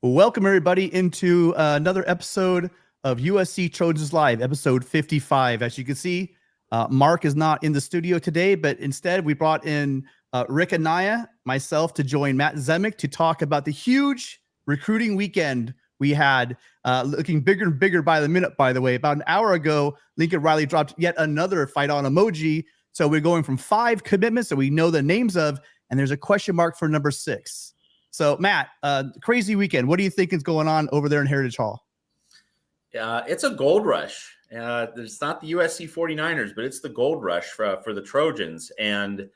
Welcome, everybody, into another episode of USC Trojans Live, episode 55. As you can see, Mark is not in the studio today, but instead we brought in Rick Anaya, myself, to join Matt Zemek to talk about the huge recruiting weekend we had, looking bigger and bigger by the minute, by the way. About an hour ago, Lincoln Riley dropped yet another fight on emoji. So we're going from 5 commitments that we know the names of, and there's a question mark for number 6. So, Matt, crazy weekend. What do you think is going on over there in Heritage Hall? It's a gold rush. It's not the USC 49ers, but it's the gold rush for the Trojans. And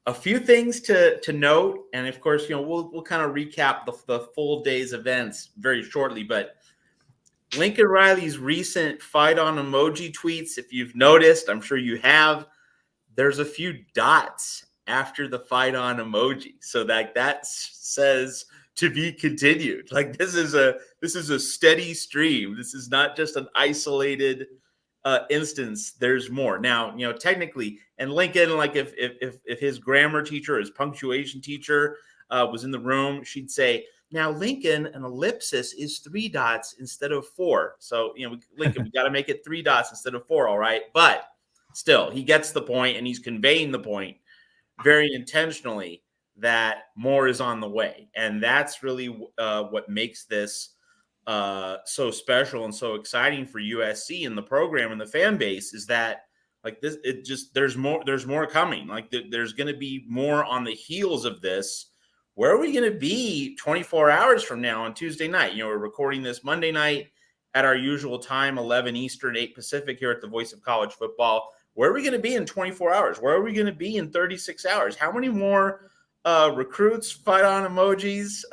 a few things to note. And, of course, we'll kind of recap the full day's events very shortly. But Lincoln Riley's recent fight on emoji tweets, if you've noticed, I'm sure you have, there's a few dots after the fight on emoji, so that says to be continued. Like this is a steady stream. This is not just an isolated instance. There's more now. Technically, and Lincoln, like if his grammar teacher, his punctuation teacher was in the room, she'd say, "Now, Lincoln, an ellipsis is 3 dots instead of 4. So Lincoln, we got to make it 3 dots instead of 4. All right, but still, he gets the point, and he's conveying the point very intentionally that more is on the way. And that's really what makes this so special and so exciting for USC and the program and the fan base, is that like this, there's more coming. Like there's going to be more on the heels of this. Where are we going to be 24 hours from now on Tuesday night? We're recording this Monday night at our usual time, 11 Eastern, 8 Pacific, here at the Voice of College Football. Where are we going to be in 24 hours? Where are we going to be in 36 hours? How many more recruits, fight on emojis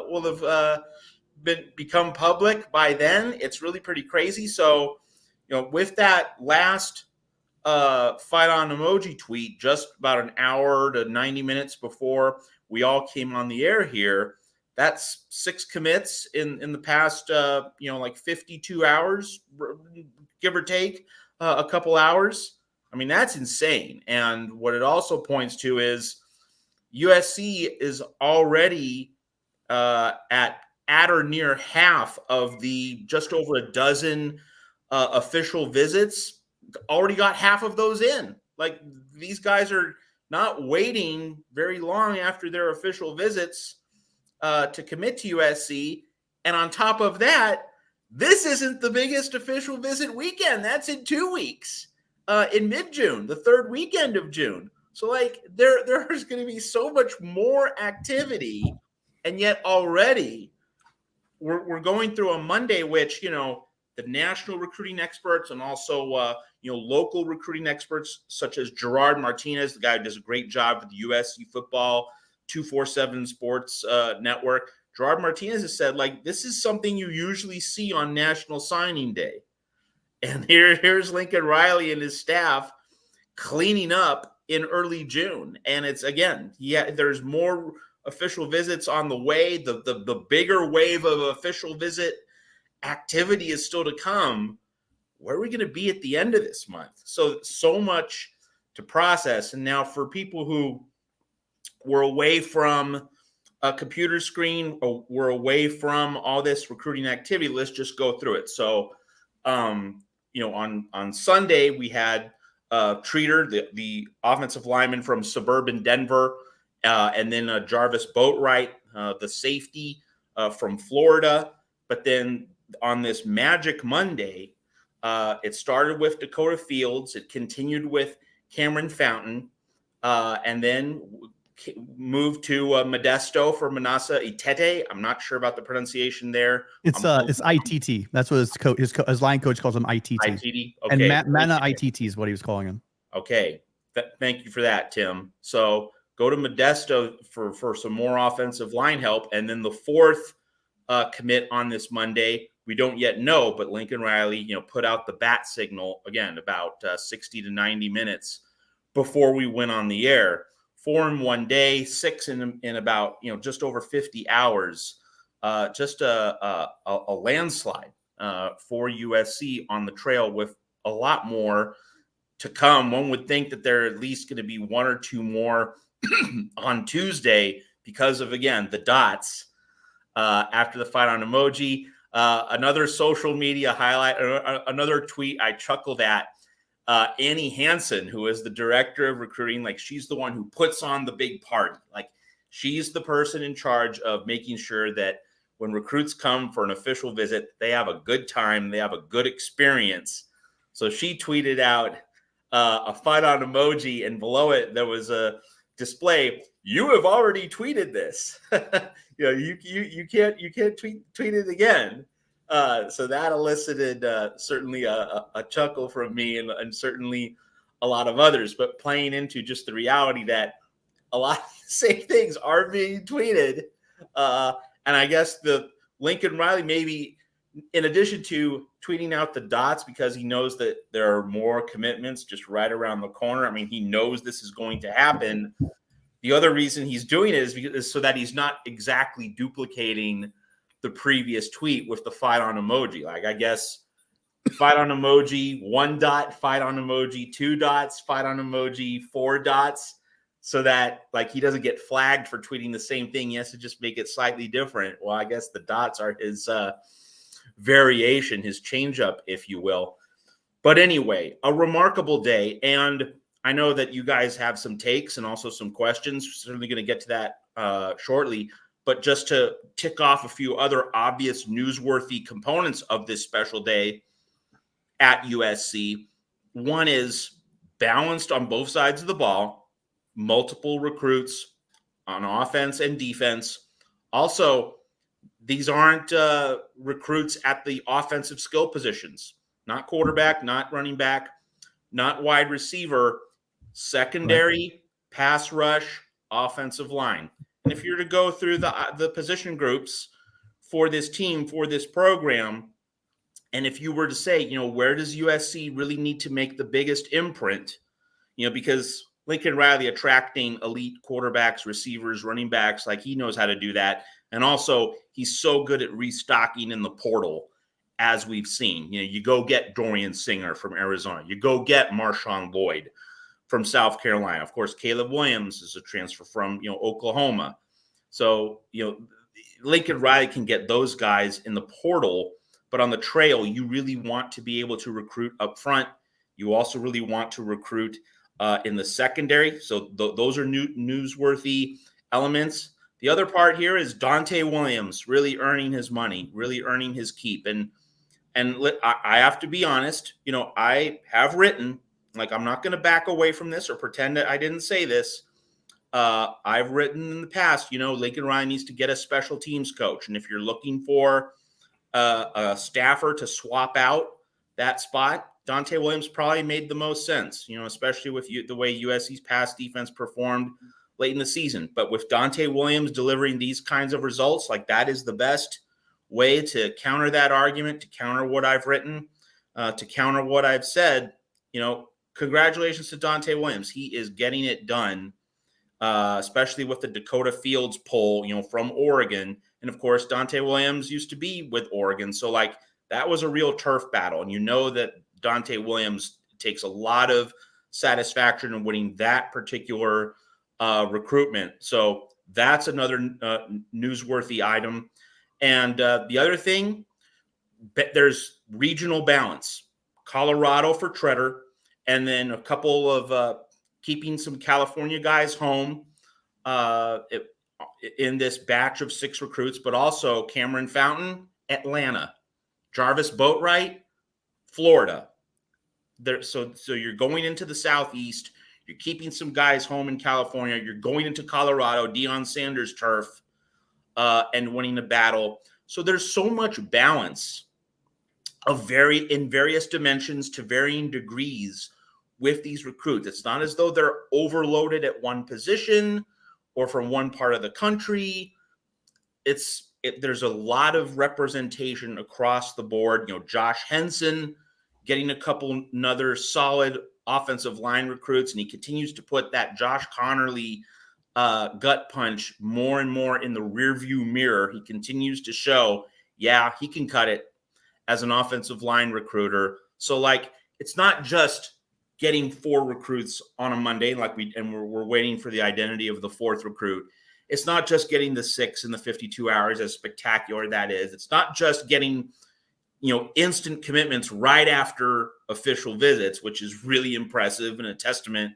will have become public by then? It's really pretty crazy. So, with that last fight on emoji tweet, just about an hour to 90 minutes before we all came on the air here, that's 6 commits in the past, like 52 hours, give or take a couple hours. I mean, that's insane. And what it also points to is USC is already at or near half of the just over a dozen official visits. Already got half of those in. Like, these guys are not waiting very long after their official visits to commit to USC. And on top of that, this isn't the biggest official visit weekend. That's in 2 weeks. In mid-June, the 3rd weekend of June. So, like, there's going to be so much more activity, and yet already we're going through a Monday, which, the national recruiting experts and also, local recruiting experts such as Gerard Martinez, the guy who does a great job with the USC Football 247 Sports Network. Gerard Martinez has said, like, this is something you usually see on National Signing Day. And here's Lincoln Riley and his staff cleaning up in early June. And it's, again, there's more official visits on the way. The bigger wave of official visit activity is still to come. Where are we going to be at the end of this month? So much to process. And now for people who were away from a computer screen, or were away from all this recruiting activity, let's just go through it. So, on Sunday, we had Treater, the offensive lineman from suburban Denver, and then Jarvis Boatwright, the safety from Florida. But then on this Magic Monday, it started with Dakota Fields. It continued with Cameron Fountain, and then moved to Modesto for Manasa Itete. I'm not sure about the pronunciation there. It's ITT. That's what his line coach calls him, ITT. ITT. Okay. And Mana ITT is what he was calling him. Okay. Thank you for that, Tim. So go to Modesto for some more offensive line help. And then the 4th commit on this Monday, we don't yet know, but Lincoln Riley, put out the bat signal again about 60 to 90 minutes before we went on the air. 4 in one day, 6 in about, just over 50 hours, just a landslide for USC on the trail, with a lot more to come. One would think that there are at least going to be 1 or 2 more on Tuesday because of, again, the dots. after the fight on emoji. Another social media highlight, another tweet I chuckled at. Annie Hansen, who is the director of recruiting, like she's the one who puts on the big party. Like she's the person in charge of making sure that when recruits come for an official visit, they have a good time, they have a good experience. So she tweeted out a fight on emoji, and below it there was a display. You have already tweeted this. You can't tweet it again. So that elicited certainly a chuckle from me and certainly a lot of others, but playing into just the reality that a lot of the same things are being tweeted. And I guess the Lincoln Riley, maybe in addition to tweeting out the dots because he knows that there are more commitments just right around the corner. I mean, he knows this is going to happen. The other reason he's doing it is so that he's not exactly duplicating the previous tweet with the fight on emoji. Like, I guess fight on emoji, 1 dot, fight on emoji, 2 dots, fight on emoji, 4 dots, so that like he doesn't get flagged for tweeting the same thing. He has to just make it slightly different. Well, I guess the dots are his variation, his change up, if you will. But anyway, a remarkable day. And I know that you guys have some takes and also some questions. We're certainly going to get to that shortly. But just to tick off a few other obvious newsworthy components of this special day at USC. One is balanced on both sides of the ball, multiple recruits on offense and defense. Also, these aren't recruits at the offensive skill positions, not quarterback, not running back, not wide receiver, secondary, pass rush, offensive line. And if you're to go through the position groups for this team, for this program, and if you were to say, where does USC really need to make the biggest imprint? Because Lincoln Riley attracting elite quarterbacks, receivers, running backs, like he knows how to do that. And also he's so good at restocking in the portal, as we've seen. You go get Dorian Singer from Arizona. You go get Marshawn Lloyd from South Carolina. Of course, Caleb Williams is a transfer from, Oklahoma. So, Lincoln Riley can get those guys in the portal, but on the trail, you really want to be able to recruit up front. You also really want to recruit in the secondary. So those are newsworthy elements. The other part here is Dante Williams really earning his money, really earning his keep. And I have to be honest, I have written, like, I'm not going to back away from this or pretend that I didn't say this. I've written in the past, Lincoln Riley needs to get a special teams coach. And if you're looking for a staffer to swap out that spot, Dante Williams probably made the most sense, especially with the way USC's pass defense performed late in the season. But with Dante Williams delivering these kinds of results, like, that is the best way to counter that argument, to counter what I've written, to counter what I've said. Congratulations to Dante Williams. He is getting it done, especially with the Dakota Fields poll, from Oregon. And of course, Dante Williams used to be with Oregon. So like, that was a real turf battle. And that Dante Williams takes a lot of satisfaction in winning that particular recruitment. So that's another newsworthy item. And the other thing, there's regional balance. Colorado for Treader, and then a couple of keeping some California guys home in this batch of 6 recruits, but also Cameron Fountain, Atlanta, Jarvis Boatwright, Florida. So you're going into the Southeast. You're keeping some guys home in California. You're going into Colorado, Deion Sanders turf, and winning the battle. So there's so much balance in various dimensions to varying degrees with these recruits. It's not as though they're overloaded at one position or from one part of the country. There's a lot of representation across the board. Josh Henson getting another solid offensive line recruits, and he continues to put that Josh Connerly gut punch more and more in the rearview mirror. He continues to show, he can cut it as an offensive line recruiter. So like, it's not just getting 4 recruits on a Monday, we're waiting for the identity of the 4th recruit. It's not just getting the 6 in the 52 hours, as spectacular that is. It's not just getting, instant commitments right after official visits, which is really impressive and a testament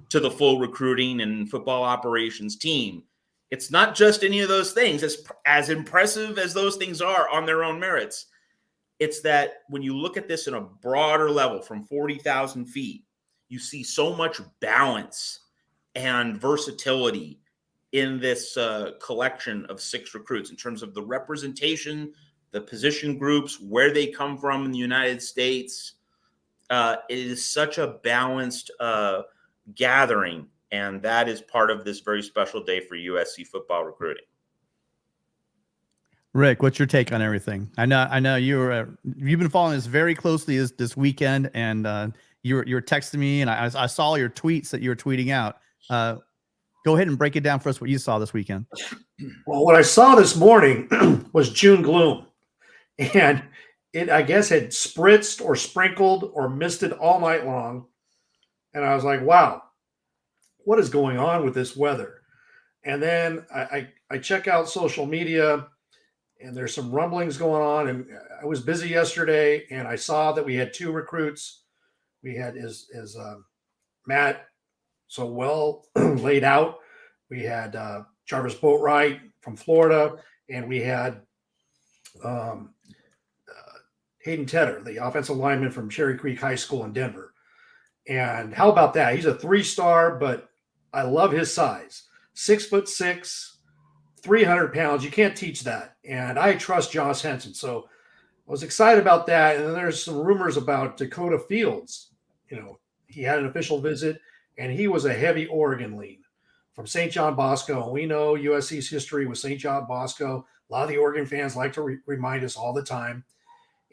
to the full recruiting and football operations team. It's not just any of those things, as impressive as those things are on their own merits. It's that when you look at this in a broader level from 40,000 feet, you see so much balance and versatility in this collection of 6 recruits in terms of the representation, the position groups, where they come from in the United States. It is such a balanced gathering, and that is part of this very special day for USC football recruiting. Rick, what's your take on everything? I know you've been following this very closely this weekend, and you were texting me, and I saw your tweets that you were tweeting out. Go ahead and break it down for us what you saw this weekend. Well, what I saw this morning was June gloom, and it, I guess, had spritzed or sprinkled or misted all night long. And I was like, wow, what is going on with this weather? And then I check out social media, and there's some rumblings going on. And I was busy yesterday, and I saw that we had 2 recruits. We had is Matt so well laid out. We had Jarvis Boatwright from Florida, and we had Hayden Tedder, the offensive lineman from Cherry Creek High School in Denver. And how about that? He's a 3-star, but I love his size. 6'6", 300 pounds. You can't teach that. And I trust Josh Henson. So I was excited about that. And then there's some rumors about Dakota Fields. He had an official visit, and he was a heavy Oregon lean from St. John Bosco. And we know USC's history with St. John Bosco. A lot of the Oregon fans like to remind us all the time.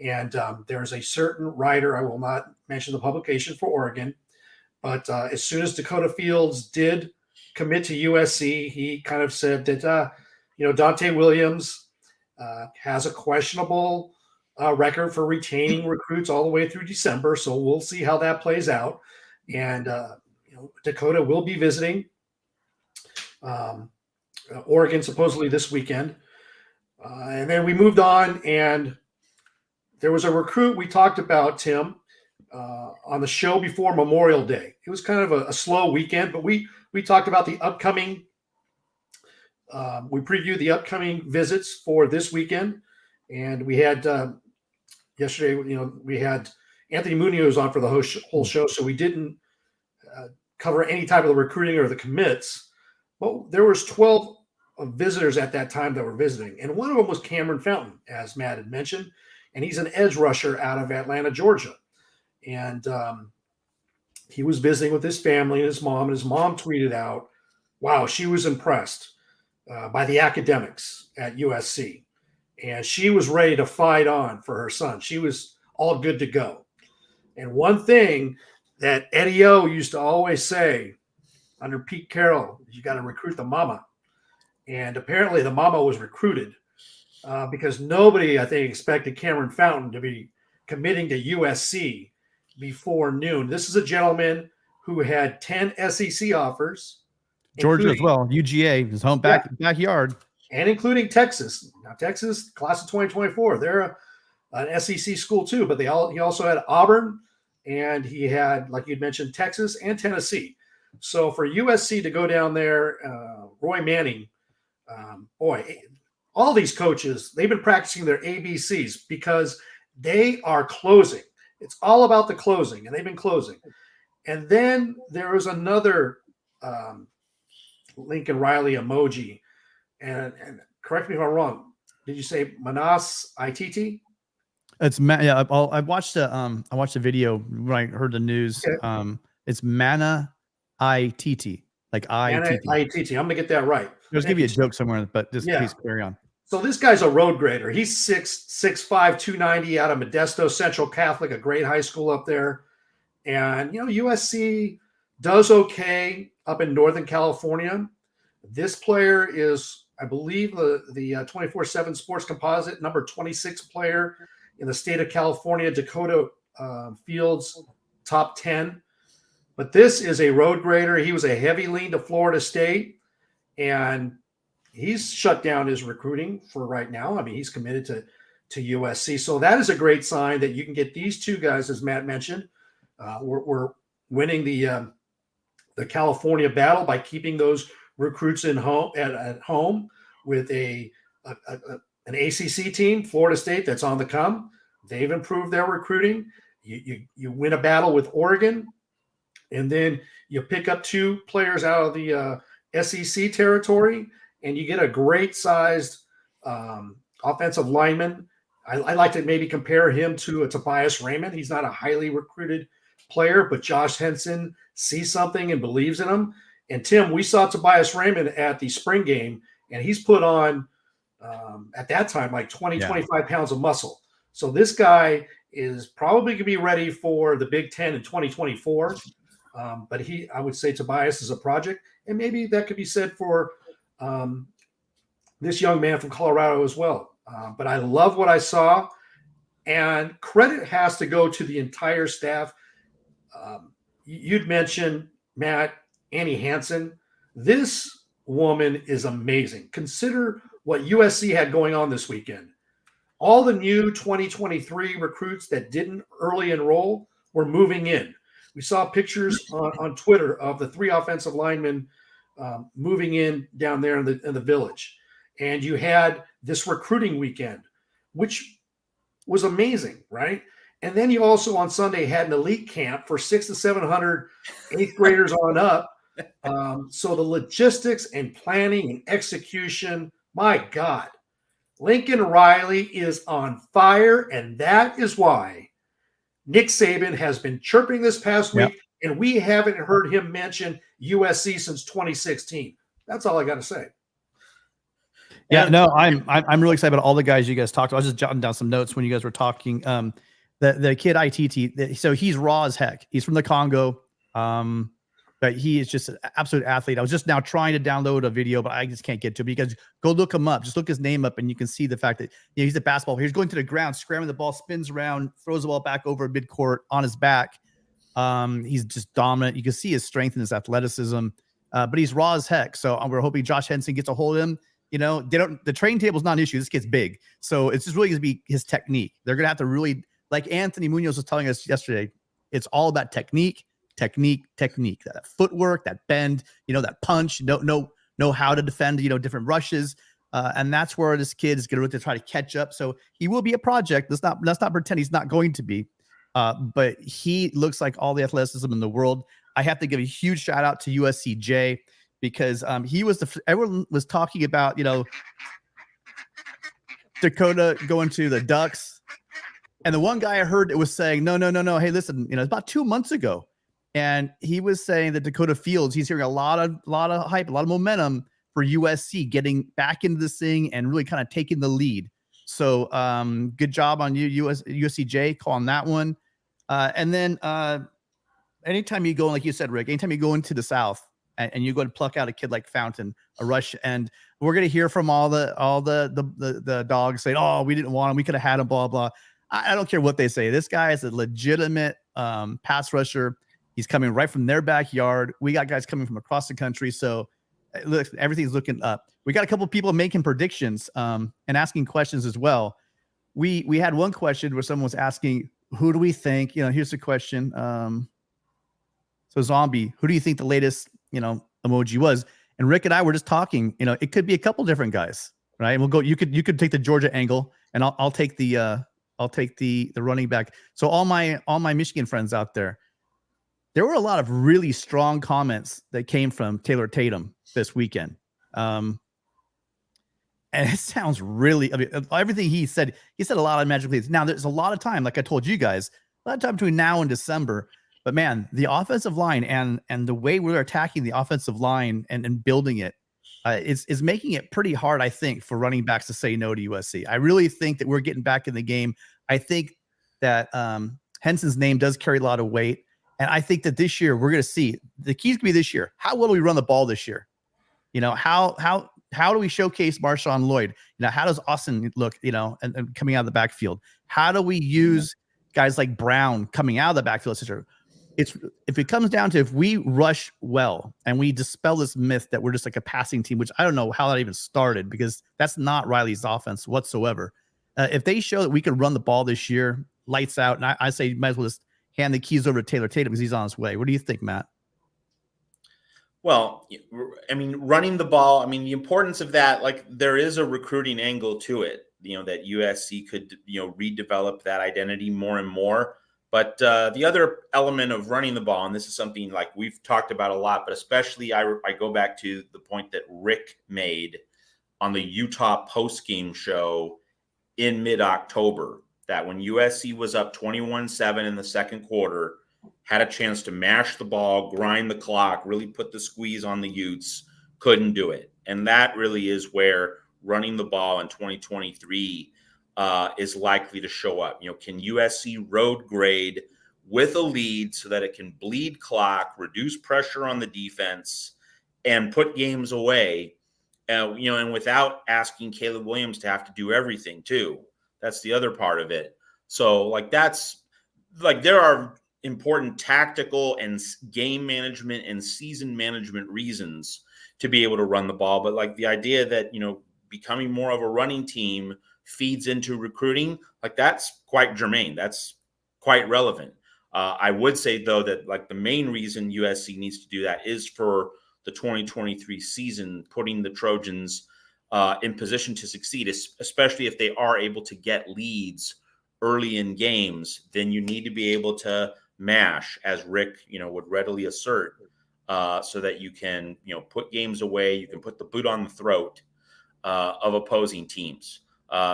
And there's a certain writer, I will not mention the publication for Oregon, but as soon as Dakota Fields did commit to USC, he kind of said that, Dante Williams has a questionable record for retaining recruits all the way through December. So we'll see how that plays out. And, Dakota will be visiting Oregon supposedly this weekend. And then we moved on, and there was a recruit we talked about, Tim, on the show before Memorial Day. It was kind of a slow weekend, but we talked about the upcoming we previewed the upcoming visits for this weekend. And we had yesterday, we had Anthony Munoz on for the whole show, so we didn't cover any type of the recruiting or the commits. Well, there was 12 visitors at that time that were visiting, and one of them was Cameron Fountain, as Matt had mentioned, and he's an edge rusher out of Atlanta, Georgia. And he was visiting with his family and his mom tweeted out, wow, she was impressed by the academics at USC. And she was ready to fight on for her son. She was all good to go. And one thing that Eddie O used to always say under Pete Carroll, you got to recruit the mama. And apparently the mama was recruited because nobody, I think, expected Cameron Fountain to be committing to USC before noon. This is a gentleman who had 10 SEC offers. Georgia as well, UGA, his home backyard. And including Texas. Now, Texas, class of 2024, they're an SEC school too, but he also had Auburn, and he had, like you'd mentioned, Texas and Tennessee. So for USC to go down there, Roy Manning, all these coaches, they've been practicing their ABCs because they are closing. It's all about the closing, and they've been closing. And then there was another Lincoln Riley emoji. And correct me if I'm wrong. Did you say Manas ITT? It's I watched a video when I heard the news. Okay. It's Mana ITT, like ITT. I'm gonna get that right. There's gonna be a joke somewhere, but just please carry on. So this guy's a road grader. He's 6'5", 290 out of Modesto Central Catholic, a great high school up there. And USC does okay up in Northern California. This player is, I believe, the 24/7 Sports Composite number 26 player in the state of California, Dakota Fields top 10. But this is a road grader. He was a heavy lean to Florida State. And he's shut down his recruiting for right now. I mean, he's committed to USC. So that is a great sign that you can get these two guys, as Matt mentioned. We're winning the California battle by keeping those recruits at home with an ACC team, Florida State, that's on the come. They've improved their recruiting. You win a battle with Oregon, and then you pick up 2 players out of the SEC territory, and you get a great-sized offensive lineman. I like to maybe compare him to a Tobias Raymond. He's not a highly recruited player, but Josh Henson sees something and believes in him. And Tim, we saw Tobias Raymond at the spring game, and he's put on, at that time, like 25 pounds of muscle. So this guy is probably going to be ready for the Big Ten in 2024. But I would say Tobias is a project, and maybe that could be said for this young man from Colorado as well. But I love what I saw, and credit has to go to the entire staff. You'd mentioned, Matt, Annie Hansen. This woman is amazing. Consider what USC had going on this weekend. All the new 2023 recruits that didn't early enroll were moving in. We saw pictures on Twitter of the 3 offensive linemen moving in down there in the village. And you had this recruiting weekend, which was amazing, right? And then you also on Sunday had an elite camp for 600 to 700 eighth graders on up. So the logistics and planning and execution, my God, Lincoln Riley is on fire. And that is why Nick Saban has been chirping this past week, and we haven't heard him mention USC since 2016. That's all I got to say. Yeah, no, I'm really excited about all the guys you guys talked to. I was just jotting down some notes when you guys were talking. The kid ITT, so he's raw as heck. He's from the Congo, but he is just an absolute athlete. I was just now trying to download a video, but I just can't get to it because go look him up. Just look his name up, and you can see the fact that he's a basketball player. He's going to the ground, scrambling the ball, spins around, throws the ball back over midcourt on his back. He's just dominant. You can see his strength and his athleticism, but he's raw as heck. So we're hoping Josh Henson gets a hold of him. The train table is not an issue. This kid's big. So it's just really going to be his technique. They're going to have to really, like Anthony Munoz was telling us yesterday, it's all about technique, that footwork, that bend, that punch, know how to defend, different rushes. And that's where this kid is going to really try to catch up. So he will be a project. Let's not pretend he's not going to be. But he looks like all the athleticism in the world. I have to give a huge shout out to USCJ. Because he was everyone was talking about, Dakota going to the Ducks. And the one guy I heard it was saying, no. Hey, listen, it's about 2 months ago. And he was saying that Dakota Fields, he's hearing a lot of hype, a lot of momentum for USC getting back into this thing and really kind of taking the lead. So good job on you, USCJ, calling that one. And then anytime you go, like you said, Rick, anytime you go into the South, and you go and pluck out a kid like Fountain, a rush, and we're going to hear from all the dogs saying, "Oh, we didn't want him. We could have had him." Blah blah. I don't care what they say. This guy is a legitimate pass rusher. He's coming right from their backyard. We got guys coming from across the country, so look, everything's looking up. We got a couple of people making predictions and asking questions as well. We had one question where someone was asking, "Who do we think?" Here's the question. So Zombie, who do you think the latest emoji was? And Rick and I were just talking, it could be a couple different guys, right? And we'll go, you could take the Georgia angle, and I'll take the running back. So all my Michigan friends out there were a lot of really strong comments that came from Taylor Tatum this weekend. And it sounds really, everything he said a lot of magic leads. Now there's a lot of time, like I told you guys, a lot of time between now and December. But man, the offensive line and the way we're attacking the offensive line and building it is making it pretty hard, I think, for running backs to say no to USC. I really think that we're getting back in the game. I think that Henson's name does carry a lot of weight. And I think that this year we're going to see the keys to be this year. How well do we run the ball this year? How do we showcase Marshawn Lloyd? How does Austin look, and coming out of the backfield? How do we use guys like Brown coming out of the backfield, etc.? if it comes down to if we rush well and we dispel this myth that we're just like a passing team, which I don't know how that even started because that's not Riley's offense whatsoever. If they show that we can run the ball this year, lights out, and I say you might as well just hand the keys over to Taylor Tatum because he's on his way. What do you think, Matt? Well, I mean, running the ball, I mean, the importance of that, like there is a recruiting angle to it, that USC could, redevelop that identity more and more. But the other element of running the ball, and this is something like we've talked about a lot, but especially I go back to the point that Rick made on the Utah postgame show in mid-October, that when USC was up 21-7 in the second quarter, had a chance to mash the ball, grind the clock, really put the squeeze on the Utes, couldn't do it. And that really is where running the ball in 2023 is likely to show up. Can USC road grade with a lead so that it can bleed clock, reduce pressure on the defense, and put games away, and without asking Caleb Williams to have to do everything too. That's the other part of it. So there are important tactical and game management and season management reasons to be able to run the ball. But the idea that, becoming more of a running team feeds into recruiting, that's quite germane. That's quite relevant. I would say though that the main reason USC needs to do that is for the 2023 season, putting the Trojans in position to succeed, especially if they are able to get leads early in games. Then you need to be able to mash, as Rick, would readily assert, so that you can, put games away. You can put the boot on the throat of opposing teams.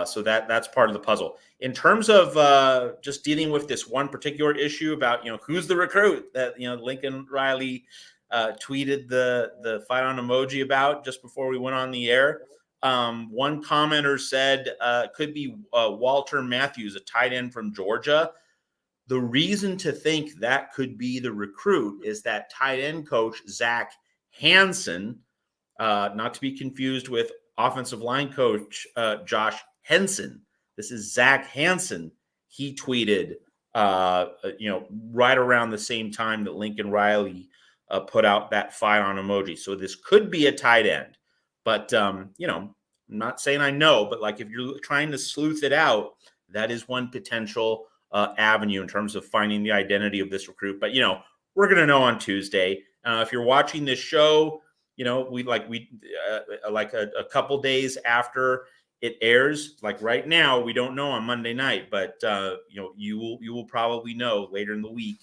So that's part of the puzzle. In terms of just dealing with this one particular issue about, who's the recruit that, Lincoln Riley tweeted the fight on emoji about just before we went on the air. One commenter said could be Walter Matthews, a tight end from Georgia. The reason to think that could be the recruit is that tight end coach, Zach Hansen, not to be confused with offensive line coach, Josh Henson. This is Zach Hansen. He tweeted, right around the same time that Lincoln Riley put out that fire on emoji. So this could be a tight end, but, I'm not saying I know, but if you're trying to sleuth it out, that is one potential avenue in terms of finding the identity of this recruit. But, we're going to know on Tuesday. If you're watching this show, we a couple days after it airs, right now, we don't know on Monday night, but you will probably know later in the week.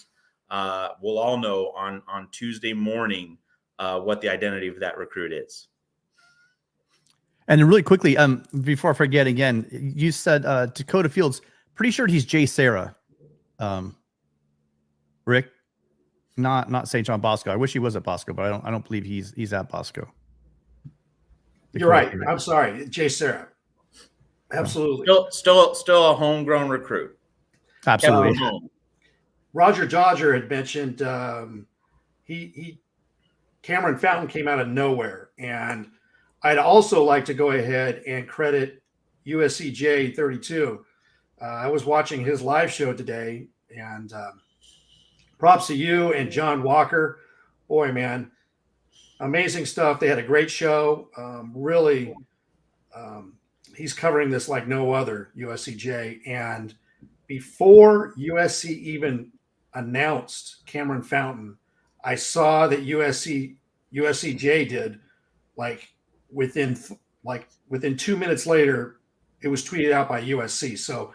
We'll all know on Tuesday morning what the identity of that recruit is. And then really quickly, before I forget again, you said Dakota Fields. Pretty sure he's Jay Sarah. Rick, not St. John Bosco. I wish he was at Bosco, but I don't believe he's at Bosco. You're right. I'm sorry, Jay Sarah. Absolutely. Still a homegrown recruit. Absolutely. Roger Dodger had mentioned Cameron Fountain came out of nowhere, and I'd also like to go ahead and credit USCJ 32. I was watching his live show today, and props to you and John Walker. Boy, man, amazing stuff. They had a great show. Really, he's covering this like no other, USCJ. And before USC even announced Cameron Fountain, I saw that USCJ did within 2 minutes later, it was tweeted out by USC. So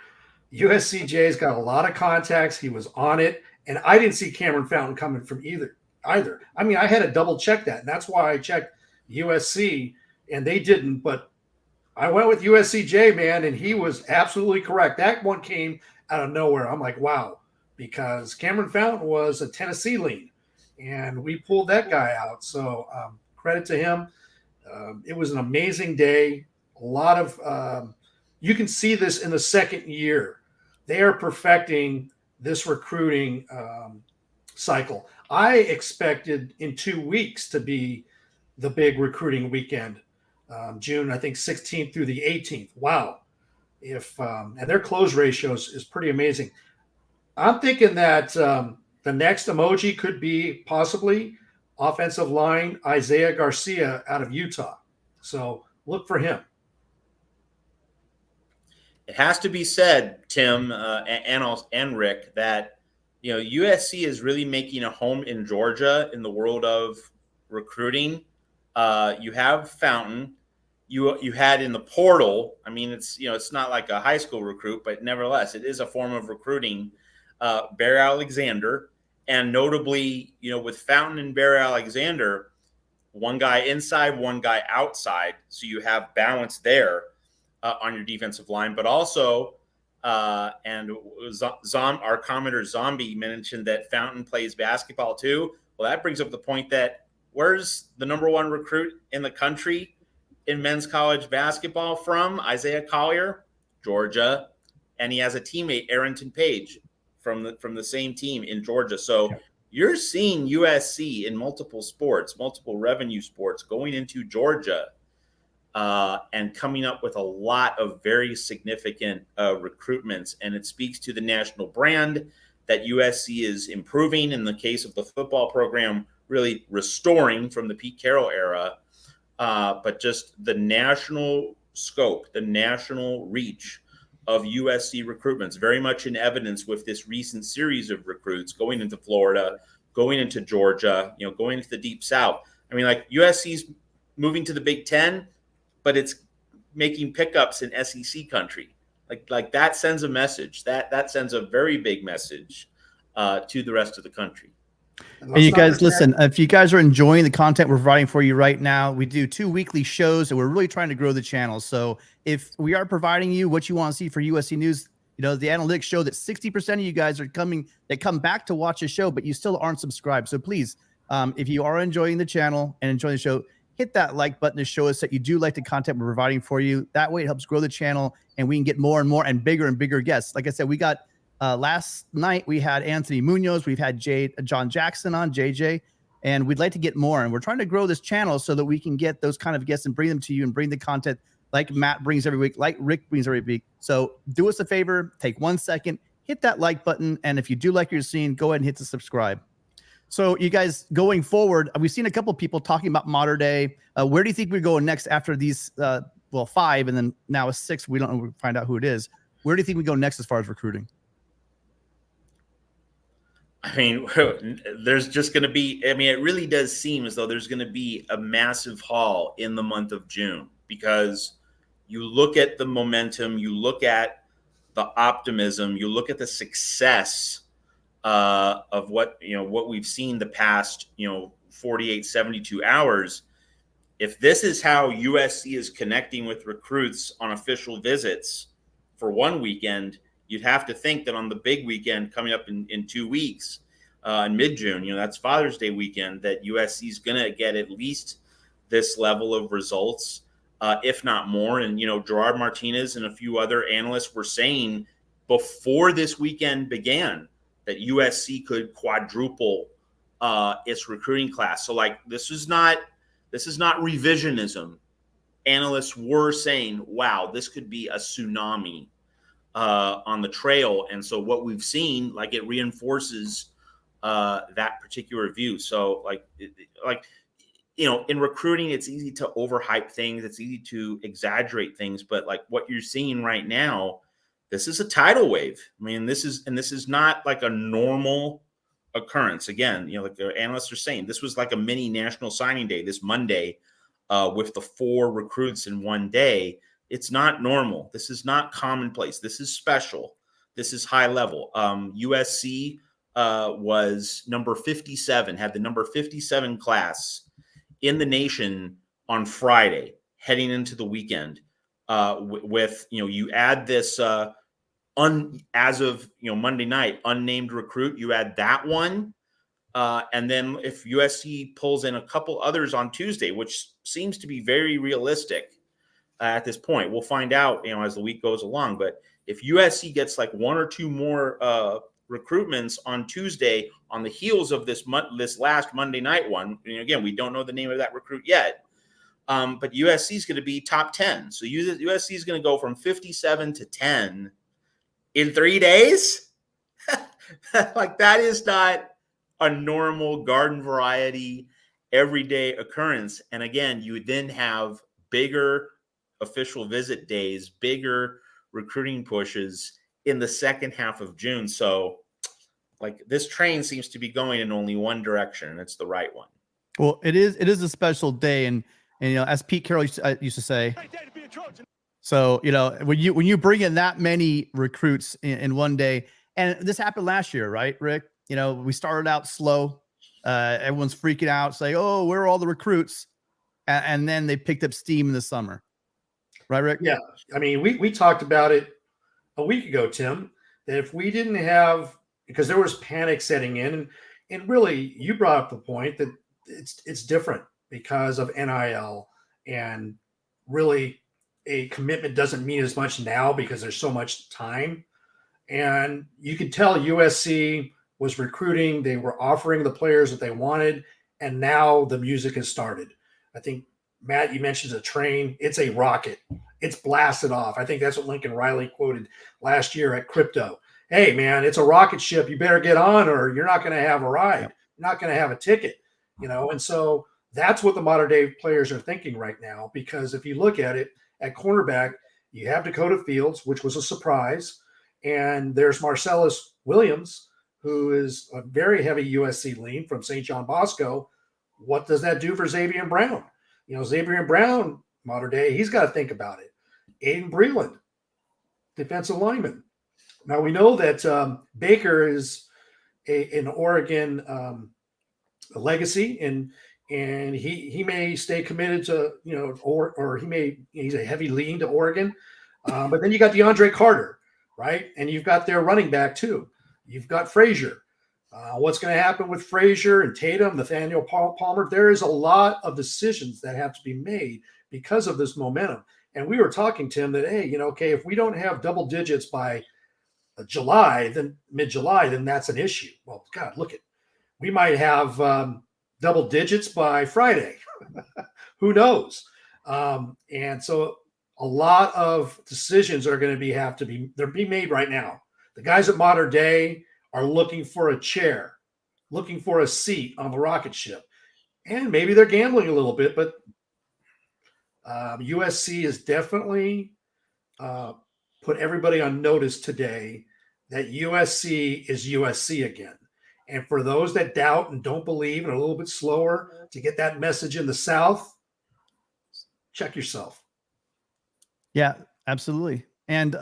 USCJ's got a lot of contacts. He was on it. And I didn't see Cameron Fountain coming from either. I mean, I had to double check that. And that's why I checked USC and they didn't. But I went with USCJ, man, and he was absolutely correct. That one came out of nowhere. I'm like, wow, because Cameron Fountain was a Tennessee lean and we pulled that guy out. So credit to him. It was an amazing day. A lot of you can see this in the second year. They are perfecting this recruiting cycle. I expected in 2 weeks to be the big recruiting weekend, June, I think 16th through the 18th. Wow. And their close ratios is pretty amazing. I'm thinking that The next emoji could be possibly offensive line Isaiah Garcia out of Utah. So look for him. It has to be said, Tim and Rick, that USC is really making a home in Georgia in the world of recruiting. You have Fountain. You had in the portal. I mean, it's not like a high school recruit, but nevertheless, it is a form of recruiting. Bear Alexander, and notably, with Fountain and Bear Alexander, one guy inside, one guy outside, so you have balance there on your defensive line. But also, and our commenter Zombie mentioned that Fountain plays basketball too. Well, that brings up the point that where's the number one recruit in the country in men's college basketball from? Isaiah Collier, Georgia, and he has a teammate, Arrington Page, from the same team in Georgia. So you're seeing USC in multiple sports, multiple revenue sports, going into Georgia and coming up with a lot of very significant recruitments. And it speaks to the national brand that USC is improving. In the case of the football program, really restoring from the Pete Carroll era, but just the national scope, the national reach of USC recruitments, very much in evidence with this recent series of recruits going into Florida, going into Georgia, going into the Deep South. I mean, like USC's moving to the Big Ten, but it's making pickups in SEC country. Like that sends a message. That sends a very big message to the rest of the country. And you guys, listen, if you guys are enjoying the content we're providing for you right now, we do 2 weekly shows and we're really trying to grow the channel. So if we are providing you what you want to see for USC News, the analytics show that 60% of you guys are come back to watch the show, but you still aren't subscribed. So please, if you are enjoying the channel and enjoying the show, hit that like button to show us that you do like the content we're providing for you. That way it helps grow the channel and we can get more and more and bigger guests. Like I said, we got last night we had Anthony Munoz, we've had John Jackson on, JJ, and we'd like to get more. And we're trying to grow this channel so that we can get those kind of guests and bring them to you and bring the content like Matt brings every week, like Rick brings every week. So do us a favor, take 1 second, hit that like button. And if you do like your scene, go ahead and hit the subscribe. So you guys, going forward, we've seen a couple of people talking about modern day. Where do you think we're going next after these, 5 and then now a 6? We don't know. We'll find out who it is. Where do you think we go next as far as recruiting? I mean, there's just going to be, it really does seem as though there's going to be a massive haul in the month of June, because you look at the momentum, you look at the optimism, you look at the success of what we've seen the past, 48, 72 hours. If this is how USC is connecting with recruits on official visits for one weekend, you'd have to think that on the big weekend coming up in 2 weeks, in mid-June, that's Father's Day weekend, that USC is going to get at least this level of results, if not more. And, Gerard Martinez and a few other analysts were saying before this weekend began that USC could quadruple its recruiting class. So, this is not revisionism. Analysts were saying, wow, this could be a tsunami on the trail. And so what we've seen, it reinforces that particular view. So in recruiting, it's easy to overhype things. It's easy to exaggerate things, but what you're seeing right now, this is a tidal wave. I mean, this is not like a normal occurrence. Again, like the analysts are saying, this was like a mini national signing day this Monday with the 4 recruits in one day. It's not normal. This is not commonplace. This is special. This is high level. USC was number 57, had the number 57 class in the nation on Friday, heading into the weekend. With you add this as of Monday night, unnamed recruit. You add that one, and then if USC pulls in a couple others on Tuesday, which seems to be very realistic. At this point, we'll find out, as the week goes along. But if USC gets 1 or 2 more recruitments on Tuesday on the heels of this last Monday night one, and again, we don't know the name of that recruit yet, but USC is going to be top 10. So USC is going to go from 57 to 10 in 3 days. Like that is not a normal garden variety everyday occurrence. And again, you would then have bigger official visit days, bigger recruiting pushes in the second half of June. So like this train seems to be going in only one direction, and it's the right one. Well, it is a special day, and as Pete Carroll used to say. So when you bring in that many recruits in one day, and this happened last year, right, Rick? We started out slow. Everyone's freaking out, saying, "Oh, where are all the recruits?" And then they picked up steam in the summer, right, Rick? Yeah, I mean, we talked about it a week ago, Tim. That if we didn't have, because there was panic setting in, and really, you brought up the point that it's different because of NIL, and really a commitment doesn't mean as much now because there's so much time. And you could tell USC was recruiting, they were offering the players that they wanted, and now the music has started. I think, Matt, you mentioned a train. It's a rocket. It's blasted off. I think that's what Lincoln Riley quoted last year at Crypto. Hey, man, it's a rocket ship. You better get on or you're not going to have a ride. You're not going to have a ticket, And so that's what the modern day players are thinking right now, because if you look at it, at cornerback, you have Dakota Fields, which was a surprise. And there's Marcellus Williams, who is a very heavy USC lean from St. John Bosco. What does that do for Xavier Brown? Xavier Brown, modern day, he's got to think about it. Aiden Breland, defensive lineman. Now, we know that Baker is an Oregon legacy, and he may stay committed to, or he's a heavy lean to Oregon. But then you got DeAndre Carter, right? And you've got their running back too. You've got Frazier. What's going to happen with Frazier and Tatum, Nathaniel Palmer? There is a lot of decisions that have to be made because of this momentum. And we were talking, Tim, that, hey, okay, if we don't have double digits by July, then mid-July, then that's an issue. Well, God, look we might have double digits by Friday. Who knows? And so a lot of decisions are going to have to be made right now. The guys at Modern Day are looking for a chair, looking for a seat on the rocket ship. And maybe they're gambling a little bit, but USC has definitely put everybody on notice today that USC is USC again. And for those that doubt and don't believe and are a little bit slower to get that message in the South, check yourself. Yeah, absolutely. And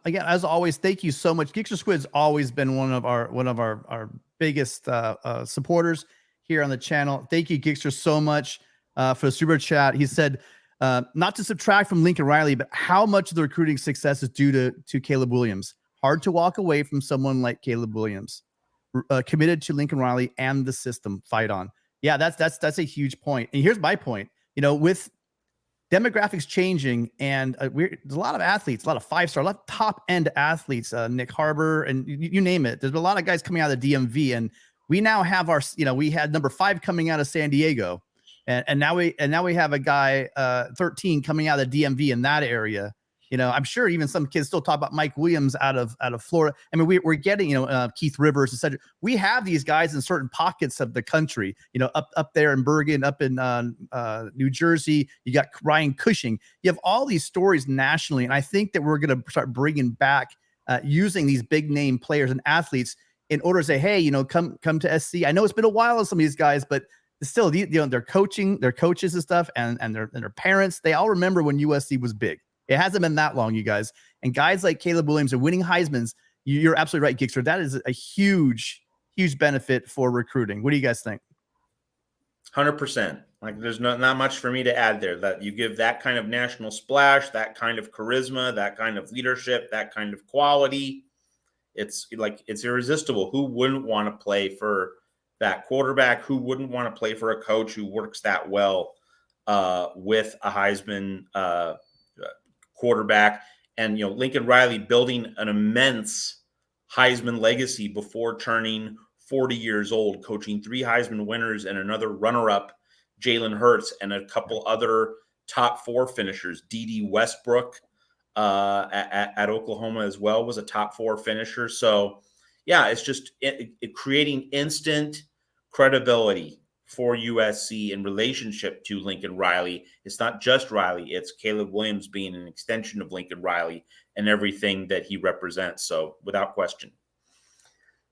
again, as always, thank you so much. Geekster Squid's always been one of our biggest supporters here on the channel. Thank you, Geekster, so much for the super chat. He said, not to subtract from Lincoln Riley, but how much of the recruiting success is due to Caleb Williams? Hard to walk away from someone like Caleb Williams, committed to Lincoln Riley and the system. Fight on. Yeah, that's a huge point. And here's my point. With demographics changing, and there's a lot of athletes, a lot of five-star, a lot of top-end athletes, Nick Harbor, and you name it. There's a lot of guys coming out of the DMV, and we now have we had number 5 coming out of San Diego, and now we have a guy 13 coming out of the DMV in that area. I'm sure even some kids still talk about Mike Williams out of Florida. I mean, we're getting, Keith Rivers, etc. We have these guys in certain pockets of the country, up there in Bergen, up in New Jersey. You got Ryan Cushing. You have all these stories nationally. And I think that we're going to start bringing back using these big name players and athletes in order to say, hey, come to SC. I know it's been a while with some of these guys, but still, their coaches and stuff, and their parents, they all remember when USC was big. It hasn't been that long, you guys. And guys like Caleb Williams are winning Heismans. You're absolutely right, Geekster. That is a huge, huge benefit for recruiting. What do you guys think? 100%. Like, there's not much for me to add there. That you give that kind of national splash, that kind of charisma, that kind of leadership, that kind of quality. It's irresistible. Who wouldn't want to play for that quarterback? Who wouldn't want to play for a coach who works that well with a Heisman quarterback? And Lincoln Riley building an immense Heisman legacy before turning 40 years old, coaching 3 Heisman winners and another runner-up, Jalen Hurts, and a couple other top 4 finishers. D.D. Westbrook at Oklahoma as well was a top 4 finisher. So yeah, it's just creating instant credibility for USC in relationship to Lincoln Riley. It's not just Riley, it's Caleb Williams being an extension of Lincoln Riley and everything that he represents. So without question.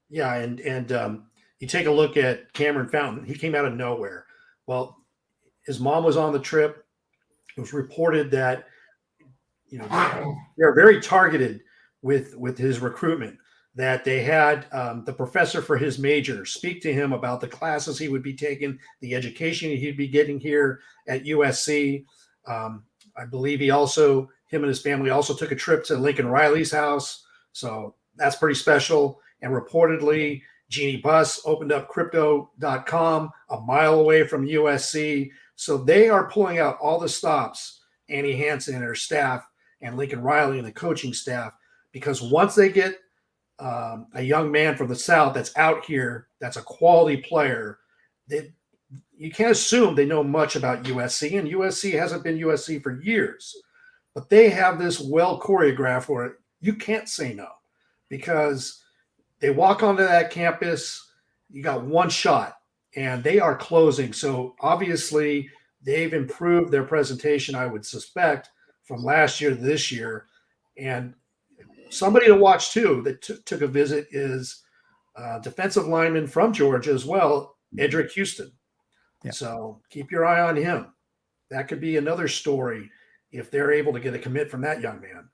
Yeah, and you take a look at Cameron Fountain. He came out of nowhere. Well, his mom was on the trip. It was reported that they're very targeted with his recruitment. That they had the professor for his major speak to him about the classes he would be taking, the education he'd be getting here at USC. I believe him and his family also took a trip to Lincoln Riley's house. So that's pretty special. And reportedly, Jeannie Buss opened up crypto.com a mile away from USC. So they are pulling out all the stops, Annie Hansen and her staff, and Lincoln Riley and the coaching staff, because once they get a young man from the South that's out here, that's a quality player, you can't assume they know much about USC, and USC hasn't been USC for years. But they have this well choreographed where you can't say no, because they walk onto that campus, you got one shot, and they are closing. So obviously they've improved their presentation, I would suspect, from last year to this year. And somebody to watch too that took a visit is defensive lineman from Georgia as well, Edric Houston. Yeah. So keep your eye on him. That could be another story if they're able to get a commit from that young man.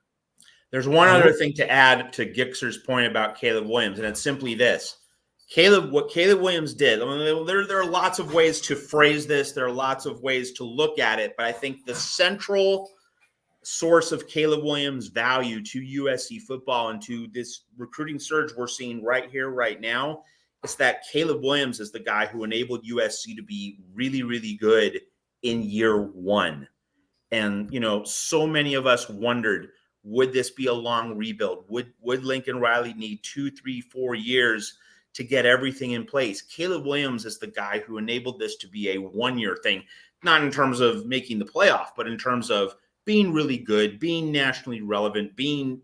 There's one other thing to add to Gixer's point about Caleb Williams, and it's simply this. What Caleb Williams did, I mean, there are lots of ways to phrase this. There are lots of ways to look at it, but I think the central source of Caleb Williams' value to USC football and to this recruiting surge we're seeing right here, right now, is that Caleb Williams is the guy who enabled USC to be really, really good in year one. And, so many of us wondered, would this be a long rebuild? Would Lincoln Riley need 2, 3, 4 years to get everything in place? Caleb Williams is the guy who enabled this to be a one-year thing, not in terms of making the playoff, but in terms of being really good, being nationally relevant, being,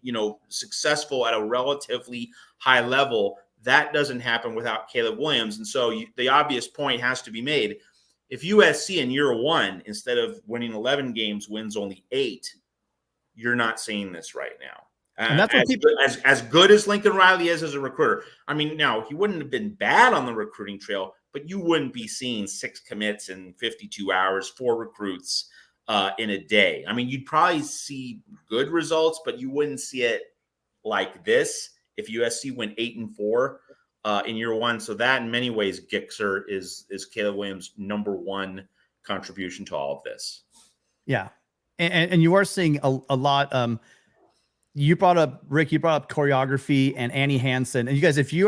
successful at a relatively high level. That doesn't happen without Caleb Williams. And so the obvious point has to be made. If USC in year one, instead of winning 11 games, wins only 8, you're not seeing this right now. And that's what as good as Lincoln Riley is as a recruiter. I mean, now he wouldn't have been bad on the recruiting trail, but you wouldn't be seeing 6 commits in 52 hours, 4 recruits in a day. I mean, you'd probably see good results, but you wouldn't see it like this if USC went 8-4 in year one. So that, in many ways, Gixer is Caleb Williams' number one contribution to all of this. Yeah, and you are seeing a lot. You brought up, Rick, choreography and Annie Hansen. And you guys, if you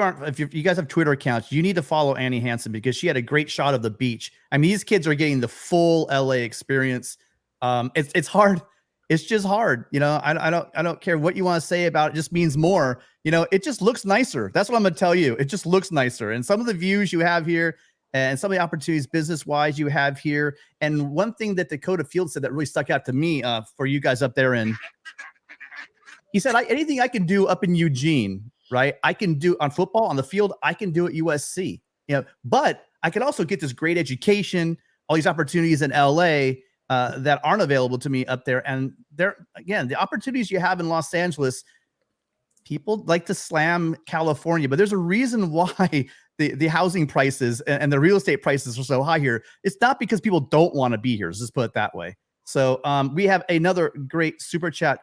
guys have Twitter accounts, you need to follow Annie Hansen because she had a great shot of the beach. I mean, these kids are getting the full LA experience. It's hard. It's just hard. I don't care what you want to say about it. It just means more. It just looks nicer. That's what I'm going to tell you. It just looks nicer. And some of the views you have here and some of the opportunities business-wise you have here. And one thing that Dakota Field said that really stuck out to me for you guys up there he said, anything I can do up in Eugene, right? I can do on football, on the field, I can do at USC. But I can also get this great education, all these opportunities in LA that aren't available to me up there. And again, the opportunities you have in Los Angeles, people like to slam California, but there's a reason why the housing prices and the real estate prices are so high here. It's not because people don't want to be here. Let's just put it that way. So we have another great super chat.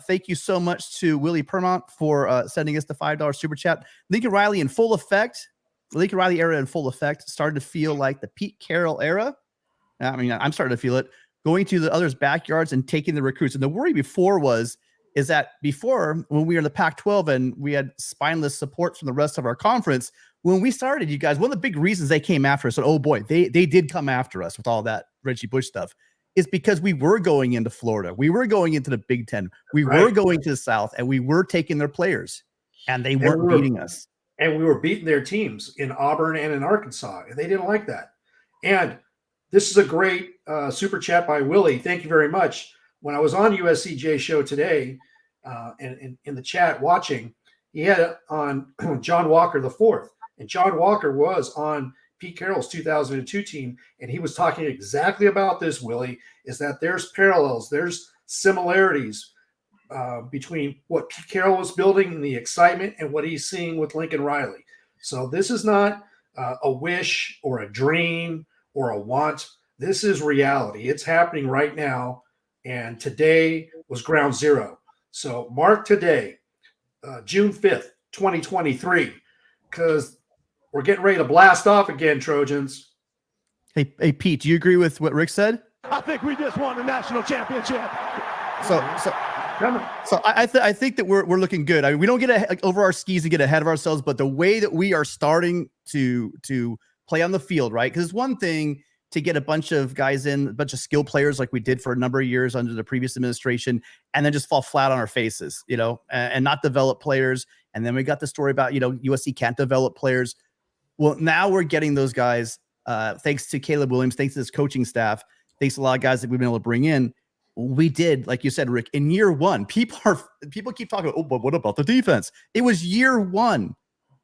Thank you so much to Willie Permont for sending us the $5 super chat. Lincoln Riley in full effect. The Lincoln Riley era in full effect. Started to feel like the Pete Carroll era. I mean, I'm starting to feel it. Going to the others' backyards and taking the recruits. And the worry before is that before, when we were in the Pac-12 and we had spineless support from the rest of our conference, when we started, you guys, one of the big reasons they came after us, and oh boy, they did come after us with all that Reggie Bush stuff, is because we were going into Florida. We were going into the Big Ten. We were going to the South, and we were taking their players, and they weren't beating us. And we were beating their teams in Auburn and in Arkansas, and they didn't like that. And this is a great super chat by Willie. Thank you very much. When I was on USCJ show today and in the chat watching, he had it on John Walker the fourth, and John Walker was on Pete Carroll's 2002 team, and he was talking exactly about this, Willie, is that there's parallels, there's similarities between what Pete Carroll was building and the excitement and what he's seeing with Lincoln Riley. So this is not a wish or a dream or a want. This is reality. It's happening right now, and today was ground zero. So mark today, June 5th, 2023, because we're getting ready to blast off again, Trojans. Hey, Pete, do you agree with what Rick said? I think we just won the national championship. So I think that we're looking good. I mean, we don't get over our skis and get ahead of ourselves, but the way that we are starting to play on the field, right? Because it's one thing to get a bunch of guys in, a bunch of skill players like we did for a number of years under the previous administration, and then just fall flat on our faces, and not develop players. And then we got the story about, USC can't develop players. Well, now we're getting those guys, thanks to Caleb Williams, thanks to this coaching staff, thanks to a lot of guys that we've been able to bring in. We did, like you said, Rick, in year one. People keep talking, oh, but what about the defense? It was year one.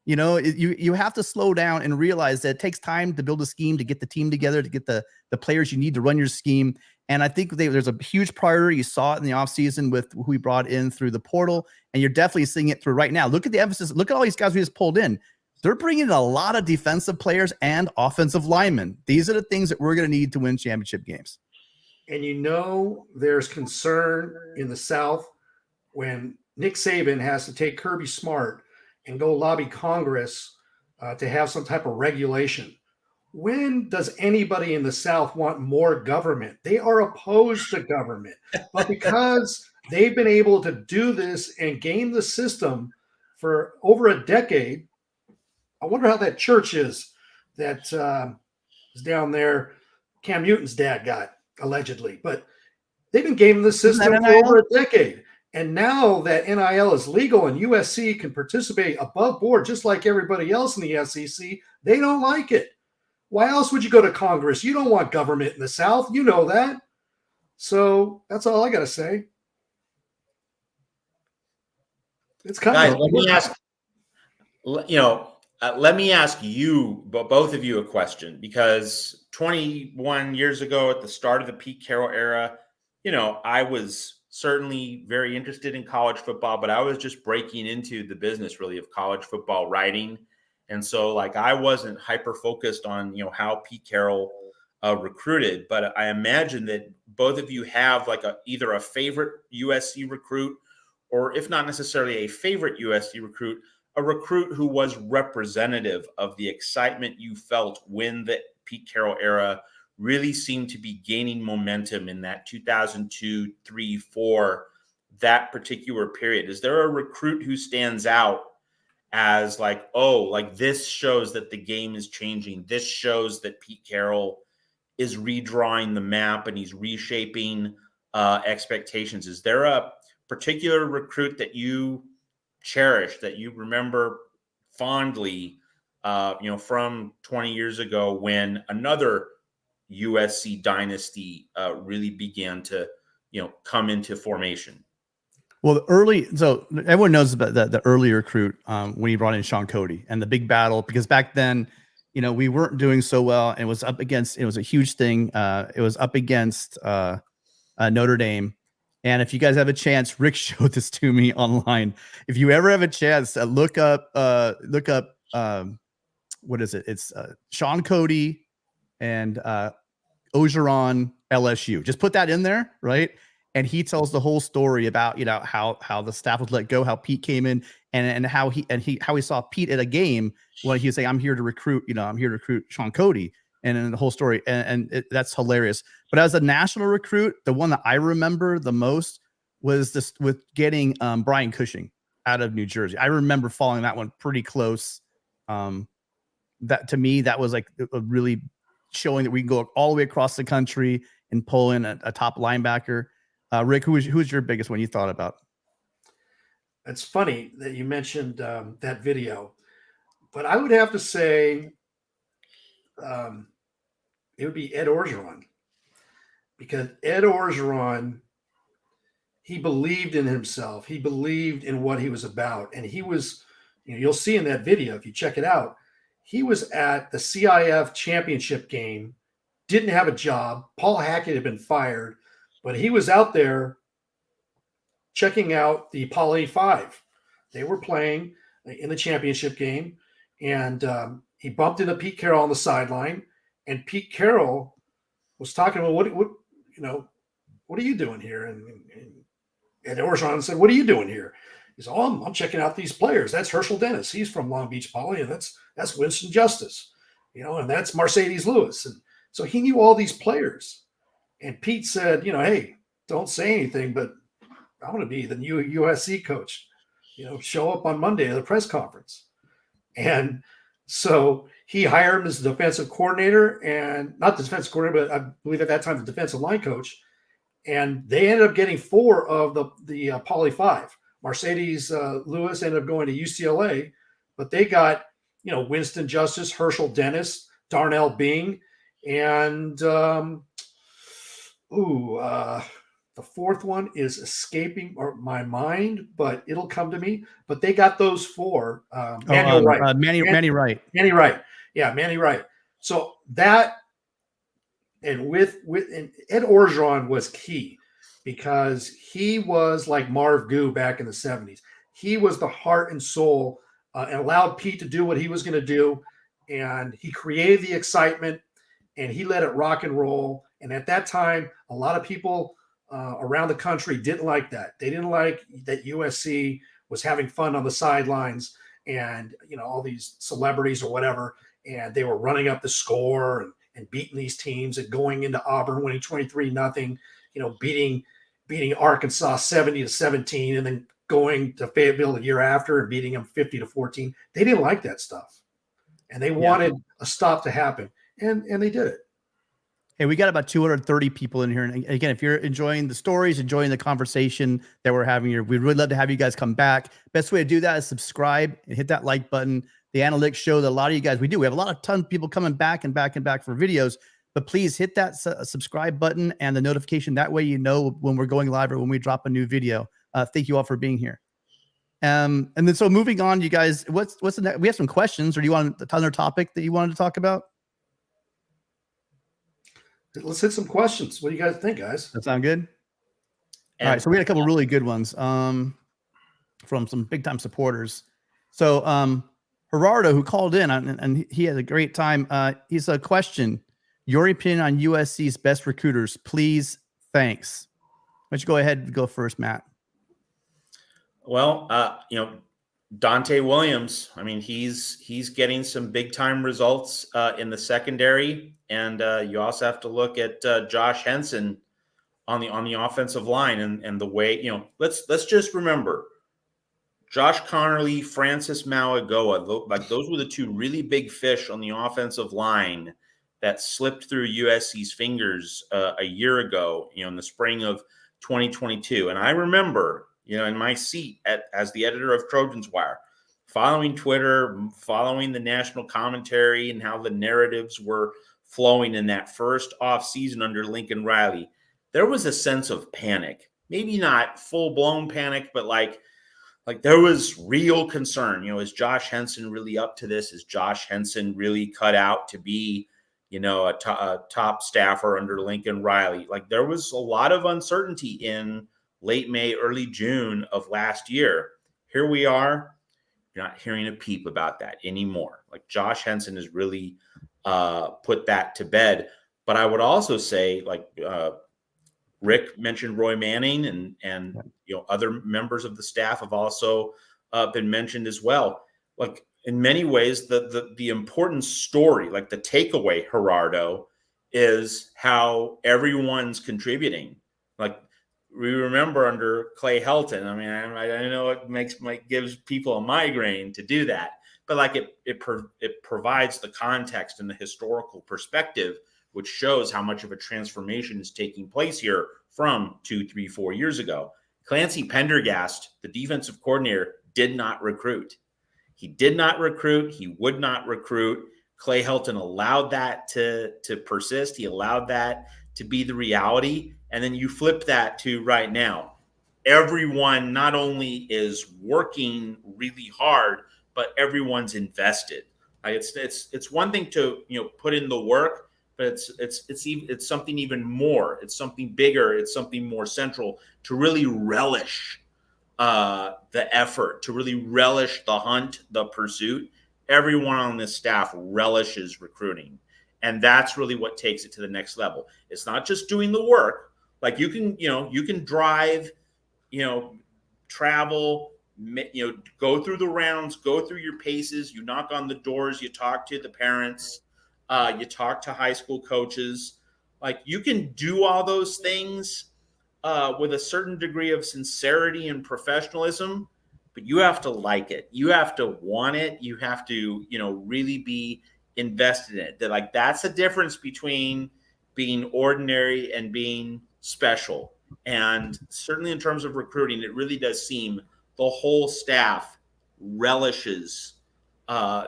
You have to slow down and realize that it takes time to build a scheme, to get the team together, to get the players you need to run your scheme. And I think there's a huge priority. You saw it in the offseason with who we brought in through the portal, and you're definitely seeing it through right now. Look at the emphasis. Look at all these guys we just pulled in. They're bringing in a lot of defensive players and offensive linemen. These are the things that we're going to need to win championship games. And there's concern in the South when Nick Saban has to take Kirby Smart and go lobby Congress to have some type of regulation. When does anybody in the South want more government? They are opposed to government. But because they've been able to do this and game the system for over a decade, I wonder how that church is that is down there. Cam Newton's dad got, allegedly. But they've been gaming the system for over a decade. And now that NIL is legal and USC can participate above board, just like everybody else in the SEC, they don't like it. Why else would you go to Congress? You don't want government in the South. You know that. So that's all I got to say. It's kind Guys, of. let me ask you, both of you, a question, because 21 years ago at the start of the Pete Carroll era, I was certainly very interested in college football, but I was just breaking into the business really of college football writing. And so I wasn't hyper focused on, how Pete Carroll recruited, but I imagine that both of you have either a favorite USC recruit, or if not necessarily a favorite USC recruit, a recruit who was representative of the excitement you felt when the Pete Carroll era really seemed to be gaining momentum in that 2002, 3, 4, that particular period. Is there a recruit who stands out as this shows that the game is changing? This shows that Pete Carroll is redrawing the map and he's reshaping expectations. Is there a particular recruit that you cherish, that you remember fondly, from 20 years ago when another USC dynasty really began to, come into formation? Well, so everyone knows about the early recruit when he brought in Sean Cody and the big battle, because back then, we weren't doing so well, and it was a huge thing. It was up against Notre Dame. And if you guys have a chance, Rick showed this to me online. If you ever have a chance, look up what is it? It's Sean Cody and Ogeron LSU. Just put that in there, right? And he tells the whole story about how the staff was let go, how Pete came in, and how he saw Pete at a game when he was saying, "I'm here to recruit, I'm here to recruit Sean Cody," and then the whole story, that's hilarious. But as a national recruit, the one that I remember the most was this with getting Brian Cushing out of New Jersey. I remember following that one pretty close. That to me, that was a really showing that we can go all the way across the country and pull in a top linebacker. Rick, who's your biggest one you thought about? It's funny that you mentioned that video, but I would have to say it would be Ed Orgeron, because Ed Orgeron, he believed in himself. He believed in what he was about. And he was, you'll see in that video, if you check it out, he was at the CIF championship game, didn't have a job. Paul Hackett had been fired, but he was out there checking out the Poly 5. They were playing in the championship game, and he bumped into Pete Carroll on the sideline, and Pete Carroll was talking about what are you doing here? And Ed Orgeron said, "What are you doing here?" He said, "Oh, I'm checking out these players. That's Herschel Dennis. He's from Long Beach Poly, and that's Winston Justice, and that's Mercedes Lewis." And so he knew all these players. And Pete said, "Hey, don't say anything, but I want to be the new USC coach. Show up on Monday at the press conference." And so he hired him as the defensive coordinator, and not the defensive coordinator, but I believe at that time the defensive line coach. And they ended up getting 4 of the Poly 5. Mercedes Lewis ended up going to UCLA, but they got, Winston Justice, Herschel Dennis, Darnell Bing, and the 4th one is escaping my mind, but it'll come to me. But they got those 4. Manny Wright. Manny Wright. Manny Wright. Yeah, Manny Wright. So that, and with and Ed Orgeron was key, because he was like Marv Goo back in the 70s. He was the heart and soul, and allowed Pete to do what he was going to do. And he created the excitement, and he let it rock and roll. And at that time, a lot of people around the country didn't like that. They didn't like that USC was having fun on the sidelines, and all these celebrities or whatever, and they were running up the score and beating these teams, and going into Auburn winning 23-0, beating Arkansas 70-17, and then going to Fayetteville the year after and beating them 50-14. They didn't like that stuff, and they wanted a stop to happen, and they did it. Hey, we got about 230 people in here. And again, if you're enjoying the stories, enjoying the conversation that we're having here, we'd really love to have you guys come back. Best way to do that is subscribe and hit that like button. The analytics show that a lot of you guys, we have a ton of people coming back and back and back for videos, but please hit that subscribe button and the notification. That way, when we're going live or when we drop a new video. Thank you all for being here. And then, so moving on, you guys, what's the next? We have some questions, or do you want another topic that you wanted to talk about? Let's hit some questions. What do you guys think, guys? That sound good? All right, so we had a couple really good ones from some big-time supporters. So Gerardo, who called in, and he had a great time. He's a question. Your opinion on USC's best recruiters, please. Thanks. Why don't you go ahead and go first, Matt? Well, Dante Williams, I mean, he's getting some big-time results in the secondary. And you also have to look at Josh Henson on the offensive line, and the way, let's just remember Josh Connerly, Francis Mauigoa, those were the 2 really big fish on the offensive line that slipped through USC's fingers a year ago, in the spring of 2022. And I remember, in my seat as the editor of Trojans Wire, following Twitter, following the national commentary and how the narratives were flowing in that first off season under Lincoln Riley, there was a sense of panic. Maybe not full-blown panic, but like there was real concern. Is Josh Henson really up to this? Is Josh Henson really cut out to be, a top staffer under Lincoln Riley? There was a lot of uncertainty in late May, early June of last year. Here we are. You're not hearing a peep about that anymore. Josh Henson has really put that to bed. But I would also say, Rick mentioned Roy Manning, and other members of the staff have also been mentioned as well. In many ways, the important story, the takeaway, Gerardo, is how everyone's contributing. We remember under Clay Helton. I mean, I know it gives people a migraine to do that, but it provides the context and the historical perspective, which shows how much of a transformation is taking place here from 2, 3, 4 years ago. Clancy Pendergast, the defensive coordinator, did not recruit. He did not recruit. He would not recruit. Clay Helton allowed that to persist. He allowed that to be the reality. And then you flip that to right now. everyone not only is working really hard, but everyone's invested. Like it's one thing to put in the work, but it's something even more. It's something bigger. It's something more central to really relish the effort, to really relish the hunt, the pursuit. Everyone on this staff relishes recruiting, and that's really what takes it to the next level. It's not just doing the work. Like you can drive, travel, go through the rounds, go through your paces, you knock on the doors, you talk to the parents, you talk to high school coaches. Like you can do all those things with a certain degree of sincerity and professionalism, but you have to like it. You have to want it. You have to, really be invested in it. That's the difference between being ordinary and being special. And certainly in terms of recruiting, it really does seem the whole staff relishes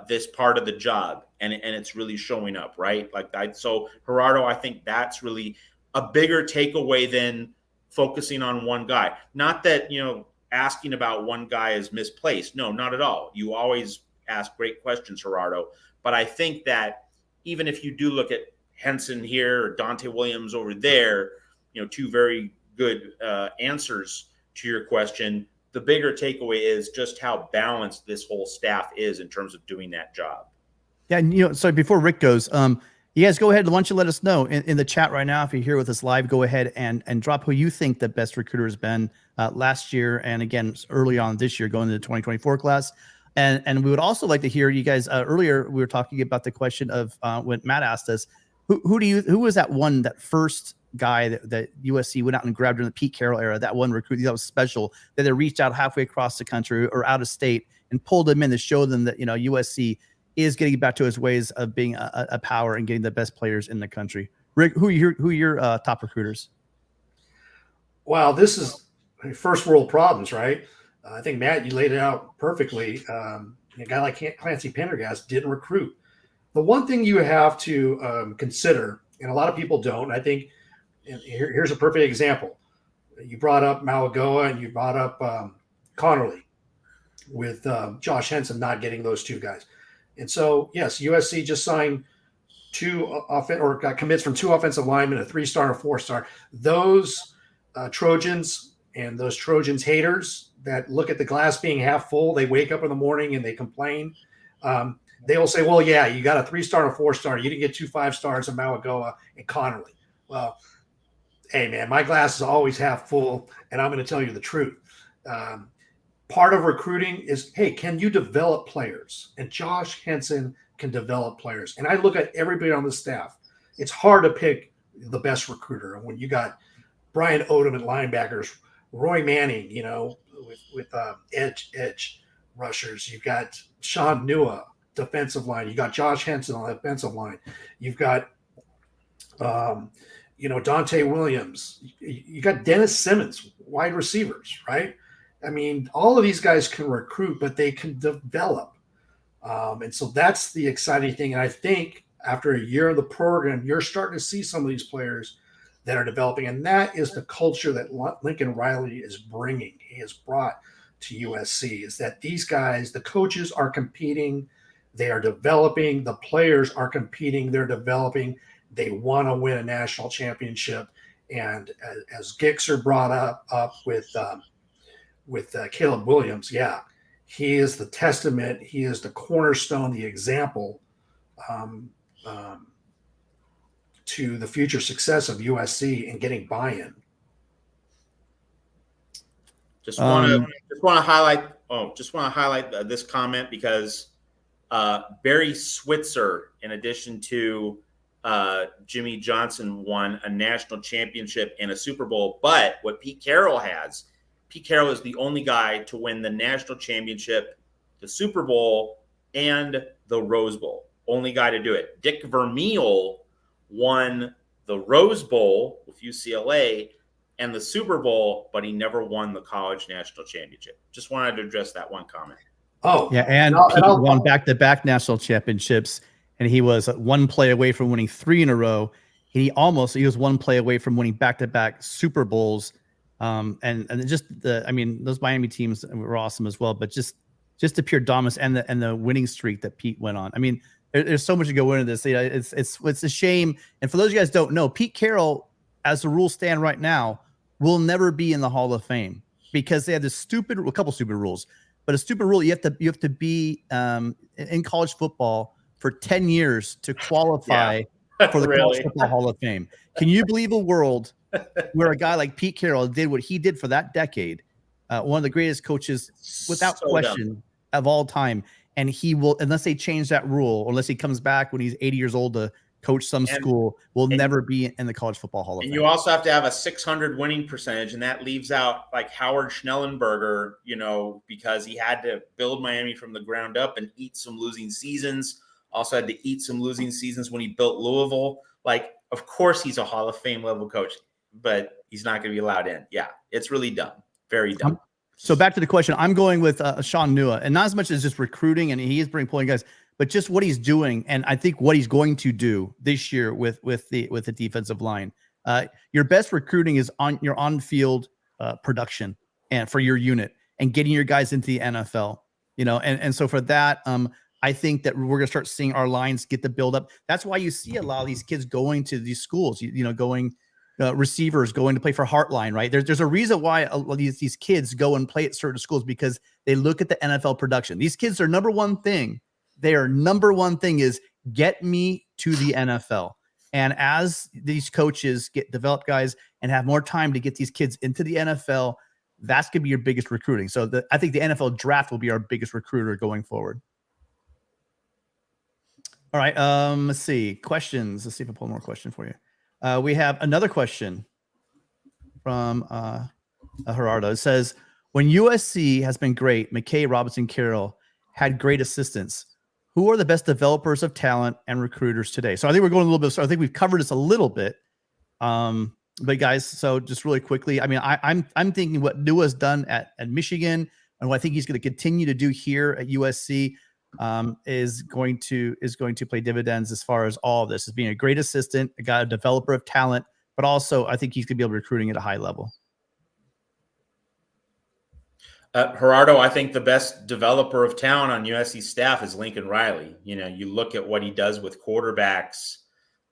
this part of the job, and it's really showing up, right? So Gerardo, I think that's really a bigger takeaway than focusing on one guy. Not that, asking about one guy is misplaced. No, not at all. You always ask great questions, Gerardo. But I think that even if you do look at Henson here or Dante Williams over there, two very good answers to your question. The bigger takeaway is just how balanced this whole staff is in terms of doing that job. Yeah, and so before Rick goes, you guys go ahead. Why don't you let us know in the chat right now if you're here with us live? Go ahead and drop who you think the best recruiter has been last year, and again early on this year, going into the 2024 class. And we would also like to hear you guys. Earlier we were talking about the question of when Matt asked us, who was that first guy that USC went out and grabbed in the Pete Carroll era, that one recruit that was special, that they reached out halfway across the country or out of state and pulled them in to show them that USC is getting back to its ways of being a power and getting the best players in the country. Rick, who are your top recruiters? Wow, this is first world problems, right? I think, Matt, you laid it out perfectly. A guy like Clancy Pendergast didn't recruit. The one thing you have to consider, and a lot of people don't, I think, and here's a perfect example. You brought up Malagoa and you brought up Connerly with Josh Henson not getting those two guys. And so, yes, USC just signed got commits from 2 offensive linemen, a 3-star and a 4-star. Those Trojans and those Trojans haters that look at the glass being half full, they wake up in the morning and they complain. They will say, well, yeah, you got a 3-star and a 4-star. You didn't get 2 5-stars in Malagoa and Connerly. Well, hey, man, my glass is always half full, and I'm going to tell you the truth. Part of recruiting is, hey, can you develop players? And Josh Henson can develop players. And I look at everybody on the staff. It's hard to pick the best recruiter. And when you got Brian Odom at linebackers, Roy Manning, with edge rushers. You've got Sean Nua, defensive line. You got Josh Henson on the defensive line. You've got Dante Williams. You got Dennis Simmons, wide receivers, right? I mean, all of these guys can recruit, but they can develop. And so that's the exciting thing. And I think after a year of the program, you're starting to see some of these players that are developing. And that is the culture that Lincoln Riley is bringing. He has brought to USC, is that these guys, the coaches are competing. They are developing. The players are competing. They're developing. They want to win a national championship. And as Gixer brought up with Caleb Williams, yeah, he is the testament. He is the cornerstone, the example to the future success of USC in getting buy-in. Just want to highlight this comment because Barry Switzer, in addition to Jimmy Johnson, won a national championship and a Super Bowl. But what Pete Carroll is the only guy to win the national championship, the Super Bowl, and the Rose Bowl. Only guy to do it. Dick Vermeil won the Rose Bowl with UCLA and the Super Bowl, but he never won the college national championship. Just wanted to address that one comment. Oh, yeah, and Pete won back-to-back national championships, and he was 1 play away from winning 3 in a row. He was 1 play away from winning back-to-back Super Bowls. And just those Miami teams were awesome as well. But just the pure dominance and the winning streak that Pete went on. I mean, there's so much to go into this. It's a shame. And for those of you guys don't know, Pete Carroll, as the rules stand right now, will never be in the Hall of Fame because they have this a couple stupid rules. But a stupid rule, you have to be in college football for 10 years to qualify for the College Football Hall of Fame. Can you believe a world where a guy like Pete Carroll did what he did for that decade, one of the greatest coaches without question of all time, and he will, unless they change that rule, or unless he comes back when he's 80 years old to coach some school, will never be in the College Football Hall of Fame. And you also have to have a 600 winning percentage, and that leaves out like Howard Schnellenberger, because he had to build Miami from the ground up and eat some losing seasons. Also had to eat some losing seasons when he built Louisville. Like, of course, he's a Hall of Fame level coach, but he's not going to be allowed in. Yeah, it's really dumb. Very dumb. So back to the question, I'm going with Sean Nua, and not as much as just recruiting, and he is pulling guys, but just what he's doing, and I think what he's going to do this year with the defensive line. Your best recruiting is on your on-field production and for your unit and getting your guys into the NFL. And so for that, I think that we're going to start seeing our lines get the build up. That's why you see a lot of these kids going to these schools. Going. Receivers going to play for Heartline, right? There's a reason why a lot of these kids go and play at certain schools, because they look at the NFL production. These kids are number one thing is get me to the NFL. And as these coaches develop guys and have more time to get these kids into the NFL, that's going to be your biggest recruiting. So I think the NFL draft will be our biggest recruiter going forward. All right. Let's see. Questions. Let's see if I pull more question for you. We have another question from Gerardo. It says, when USC has been great, McKay, Robinson, Carroll had great assistants. Who are the best developers of talent and recruiters today? So I think we're going a little bit. So I think we've covered this a little bit. But guys, so just really quickly, I mean, I'm thinking what Nua's done at Michigan and what I think he's going to continue to do here at USC is going to play dividends as far as all of this, as being a great assistant, a developer of talent, but also I think he's going to be able to recruiting at a high level. Gerardo, I think the best developer of talent on USC staff is Lincoln Riley. You look at what he does with quarterbacks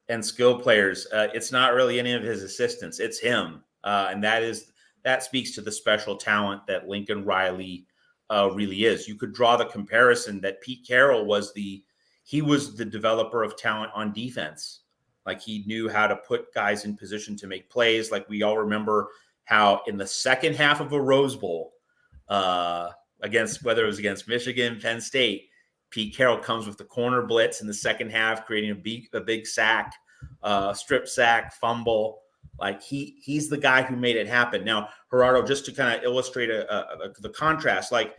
and skill players. It's not really any of his assistants. It's him. And that speaks to the special talent that Lincoln Riley really is. You could draw the comparison that Pete Carroll was the developer of talent on defense. Like, he knew how to put guys in position to make plays. Like, we all remember how in the second half of a Rose Bowl, whether it was against Michigan, Penn State, Pete Carroll comes with the corner blitz in the second half, creating a big sack, strip sack, fumble. Like, he's the guy who made it happen. Now, Gerardo, just to kind of illustrate the contrast, like,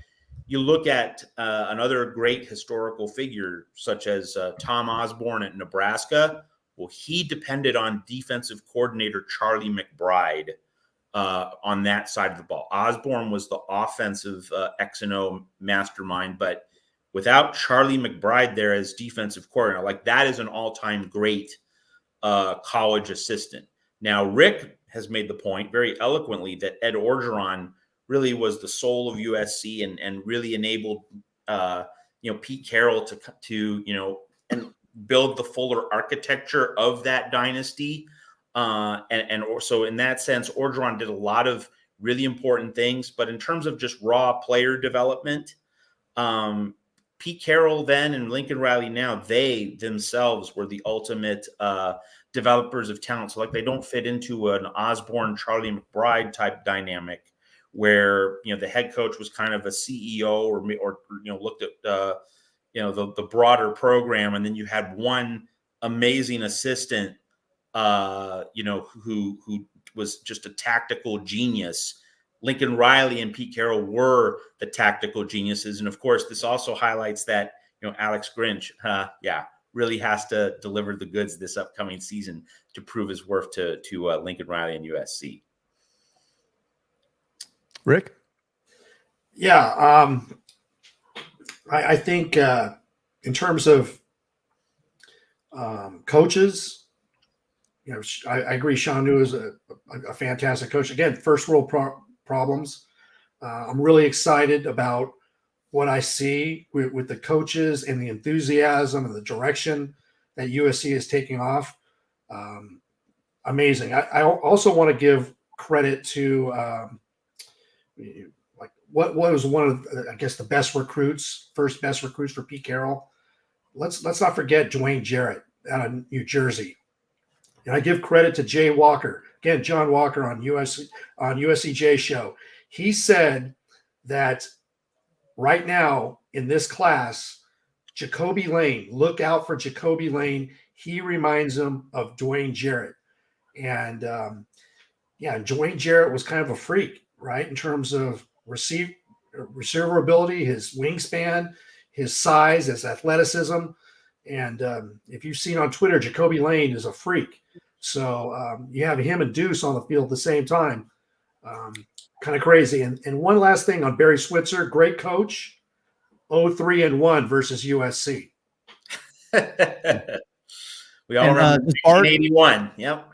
you look at another great historical figure such as Tom Osborne at Nebraska. Well, he depended on defensive coordinator Charlie McBride on that side of the ball. Osborne was the offensive X and O mastermind, but without Charlie McBride there as defensive coordinator, like, that is an all-time great college assistant. Now, Rick has made the point very eloquently that Ed Orgeron really was the soul of USC and really enabled Pete Carroll to and build the fuller architecture of that dynasty. And also in that sense, Orgeron did a lot of really important things. But in terms of just raw player development, Pete Carroll then and Lincoln Riley now, they themselves were the ultimate developers of talent. So, like, they don't fit into an Osborne, Charlie McBride type dynamic where, the head coach was kind of a CEO or looked at, the broader program. And then you had one amazing assistant, who was just a tactical genius. Lincoln Riley and Pete Carroll were the tactical geniuses. And of course, this also highlights that, Alex Grinch, really has to deliver the goods this upcoming season to prove his worth to Lincoln Riley and USC. Rick? Yeah. I think in terms of coaches, I agree. Sean New is a fantastic coach. Again, first world problems. I'm really excited about what I see with the coaches and the enthusiasm and the direction that USC is taking off. Amazing. I also want to give credit to like what was one of the best recruits, first best recruits for Pete Carroll. Let's not forget Dwayne Jarrett out of New Jersey. And I give credit to Jay Walker. Again, John Walker on USCJ show. He said that right now in this class, Jacoby Lane, look out for Jacoby Lane. He reminds him of Dwayne Jarrett. And Dwayne Jarrett was kind of a freak, right? In terms of receiver ability, his wingspan, his size, his athleticism. And if you've seen on Twitter, Jacoby Lane is a freak. So you have him and Deuce on the field at the same time. Kind of crazy. And one last thing on Barry Switzer, great coach, 0-3-1 versus USC. We all remember 1981. Yep.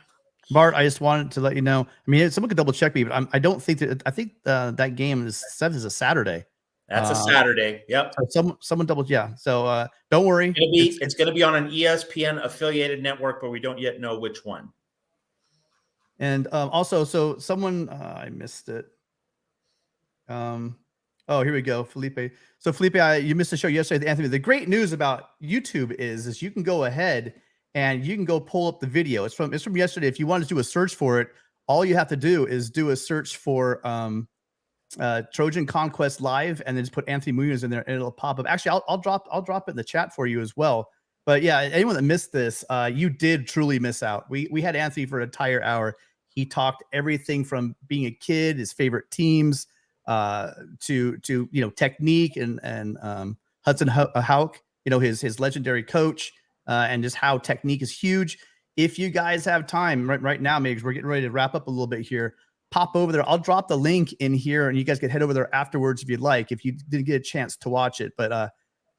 Bart, I just wanted to let you know. I mean, someone could double check me, but I don't think that. I think that game is a Saturday. That's a Saturday. Yep. So someone double. Yeah. So don't worry. It's going to be on an ESPN affiliated network, but we don't yet know which one. And also, so someone I missed it. Oh, here we go, Felipe. So Felipe, you missed the show yesterday, Anthony. The great news about YouTube is you can go ahead and you can go pull up the video. It's from yesterday. If you want to do a search for it, all you have to do is do a search for Trojan Conquest Live, and then just put Anthony Munoz in there, and it'll pop up. Actually, I'll drop it in the chat for you as well. But yeah, anyone that missed this, you did truly miss out. We had Anthony for an entire hour. He talked everything from being a kid, his favorite teams, to technique and Hudson Houck, his legendary coach, and just how technique is huge. If you guys have time right now, maybe we're getting ready to wrap up a little bit here, pop over there. I'll drop the link in here and you guys can head over there afterwards if you'd like, if you didn't get a chance to watch it. But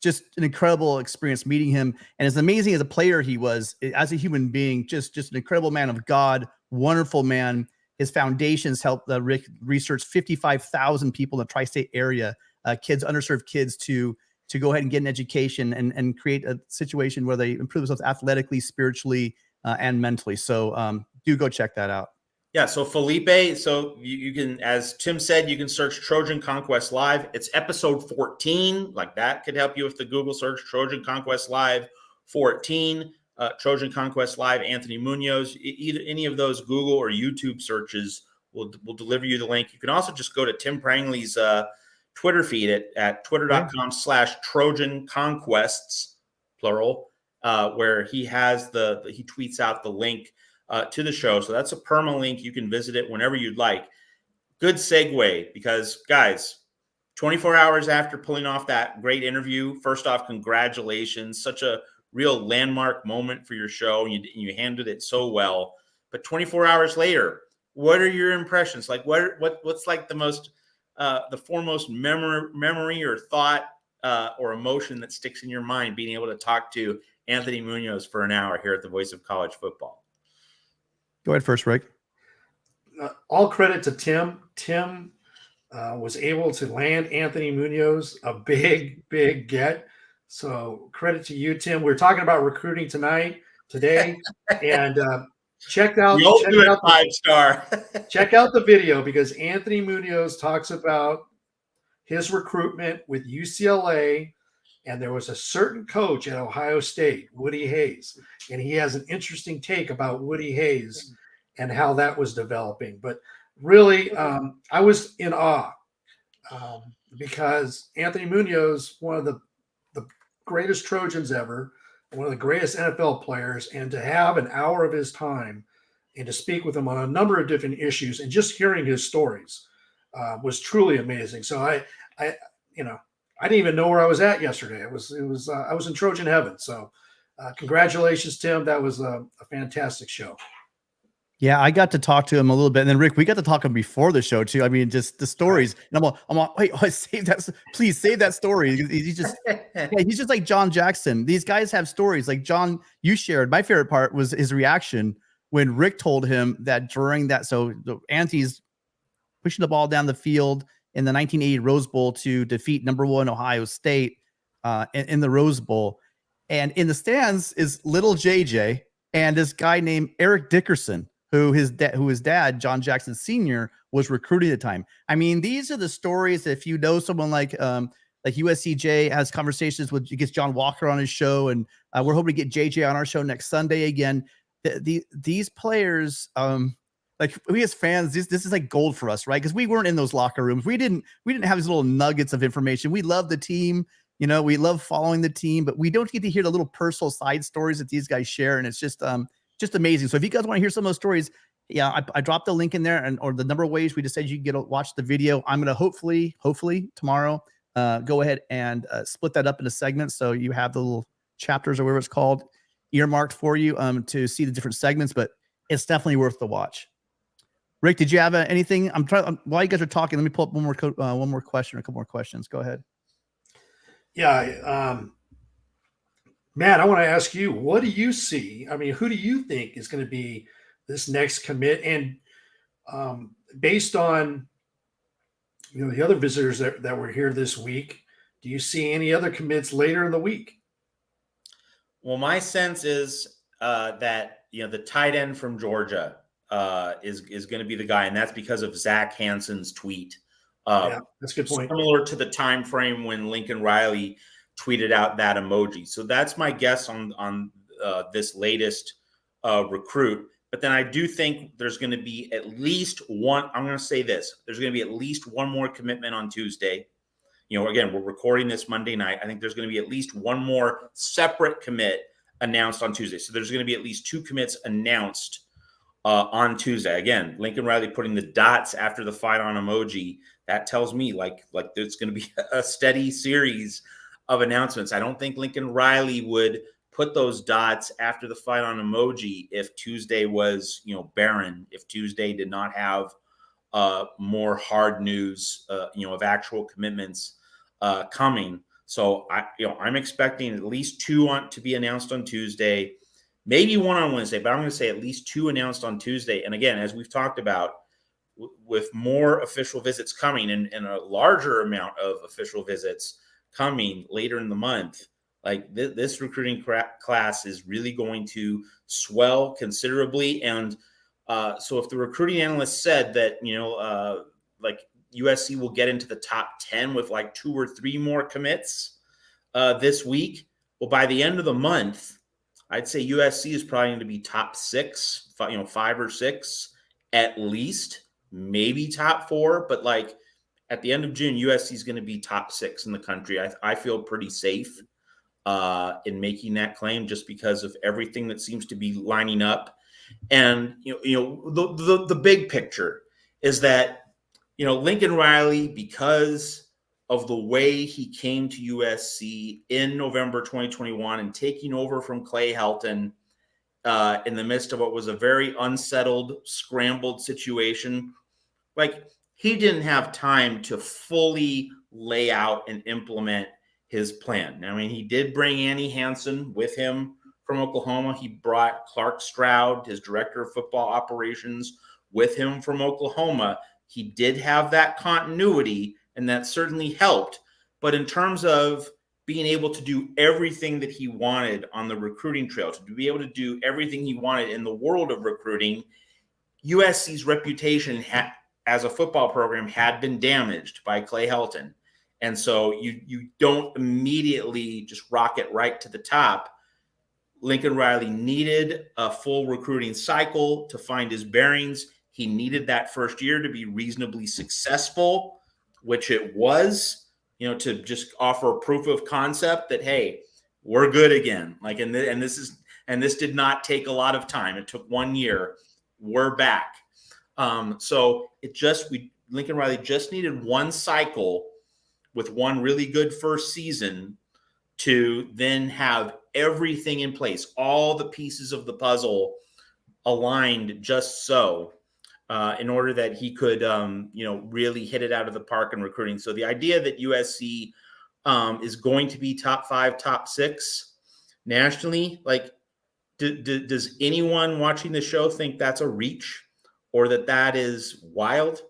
just an incredible experience meeting him. And as amazing as a player he was, as a human being, just an incredible man of God, wonderful man. His foundations helped Rick research 55,000 people in the tri-state area, kids, underserved kids, to go ahead and get an education and create a situation where they improve themselves athletically, spiritually, and mentally. So do go check that out. Yeah. So Felipe, so you can, as Tim said, you can search Trojan Conquest Live. It's episode 14. Like that could help you with the Google search, Trojan Conquest Live 14. Trojan Conquest Live, Anthony Munoz. Either any of those Google or YouTube searches will deliver you the link. You can also just go to Tim Prangley's Twitter feed at twitter.com/Trojan Conquests, plural, where he has he tweets out the link to the show. So that's a permalink. You can visit it whenever you'd like. Good segue, because guys, 24 hours after pulling off that great interview, first off, congratulations. Such a real landmark moment for your show. You handled it so well. But 24 hours later, what are your impressions? Like what's like the foremost memory or thought or emotion that sticks in your mind being able to talk to Anthony Munoz for an hour here at the Voice of College Football? Go ahead first, Rick. All credit to Tim. Tim was able to land Anthony Munoz a big get. So credit to you, Tim. We're talking about recruiting today, and check out the ultimate 5-star. Check out the video, because Anthony Munoz talks about his recruitment with UCLA, and there was a certain coach at Ohio State, Woody Hayes, and he has an interesting take about Woody Hayes and how that was developing. But really, I was in awe because Anthony Munoz, one of the greatest Trojans ever, one of the greatest NFL players, and to have an hour of his time and to speak with him on a number of different issues and just hearing his stories was truly amazing. So I didn't even know where I was at yesterday. I was in Trojan heaven. So congratulations, Tim. That was a fantastic show. Yeah, I got to talk to him a little bit, and then Rick, we got to talk to him before the show too. I mean, just the stories. And I'm like, wait, save that. Please save that story. He's just like John Jackson. These guys have stories. Like John, you shared. My favorite part was his reaction when Rick told him that during that, so Anthony's pushing the ball down the field in the 1980 Rose Bowl to defeat number 1 Ohio State in the Rose Bowl. And in the stands is little JJ and this guy named Eric Dickerson, who his dad, John Jackson Sr., was recruiting at the time. I mean, these are the stories that if you know someone like USCJ has conversations with, he gets John Walker on his show, and we're hoping to get JJ on our show next Sunday again. These players, like we as fans, this is like gold for us, right? Because we weren't in those locker rooms. We didn't have these little nuggets of information. We love the team. You know, we love following the team, but we don't get to hear the little personal side stories that these guys share. And it's just amazing. So if you guys want to hear some of those stories, yeah, I dropped the link in there, or the number of ways we decided you can get to watch the video. I'm going to hopefully tomorrow go ahead and split that up into segments. So you have the little chapters or whatever it's called earmarked for you to see the different segments, but it's definitely worth the watch. Rick, did you have anything? I'm trying, while you guys are talking, let me pull up one more question or a couple more questions. Go ahead. Yeah. Matt, I want to ask you, what do you see? I mean, who do you think is going to be this next commit? And based on, the other visitors that were here this week, do you see any other commits later in the week? Well, my sense is that, the tight end from Georgia is going to be the guy. And that's because of Zach Hansen's tweet. Yeah, that's a good point. Similar to the time frame when Lincoln Riley tweeted out that emoji. So that's my guess on this latest recruit. But then I do think there's going to be at least one. I'm going to say this. There's going to be at least one more commitment on Tuesday. Again, we're recording this Monday night. I think there's going to be at least one more separate commit announced on Tuesday. So there's going to be at least 2 commits announced on Tuesday. Again, Lincoln Riley putting the dots after the fight on emoji. That tells me like there's going to be a steady series of announcements. I don't think Lincoln Riley would put those dots after the fight on emoji if Tuesday was, barren, if Tuesday did not have more hard news, of actual commitments coming. So I'm expecting at least 2 to be announced on Tuesday, maybe 1 on Wednesday, but I'm going to say at least 2 announced on Tuesday. And again, as we've talked about, with more official visits coming and a larger amount of official visits coming later in the month, like this recruiting class is really going to swell considerably. And so if the recruiting analyst said that, like USC will get into the top 10 with like 2 or 3 more commits this week, well, by the end of the month, I'd say USC is probably going to be top 6, 5 or 6 at least. Maybe top 4, but like at the end of June, USC is going to be top 6 in the country. I feel pretty safe in making that claim just because of everything that seems to be lining up. And the big picture is that Lincoln Riley, because of the way he came to USC in November 2021 and taking over from Clay Helton in the midst of what was a very unsettled, scrambled situation. Like, he didn't have time to fully lay out and implement his plan. I mean, he did bring Annie Hansen with him from Oklahoma. He brought Clark Stroud, his director of football operations, with him from Oklahoma. He did have that continuity, and that certainly helped. But in terms of being able to do everything that he wanted on the recruiting trail, to be able to do everything he wanted in the world of recruiting, USC's reputation as a football program had been damaged by Clay Helton. And so you don't immediately just rocket right to the top. Lincoln Riley needed a full recruiting cycle to find his bearings. He needed that first year to be reasonably successful, which it was, to just offer proof of concept that, hey, we're good again. Like, and this did not take a lot of time. It took 1 year. We're back. So Lincoln Riley just needed one cycle with one really good first season to then have everything in place, all the pieces of the puzzle aligned just so, in order that he could, really hit it out of the park in recruiting. So the idea that USC is going to be top 5, top 6 nationally, like, does anyone watching the show think that's a reach or that is wild?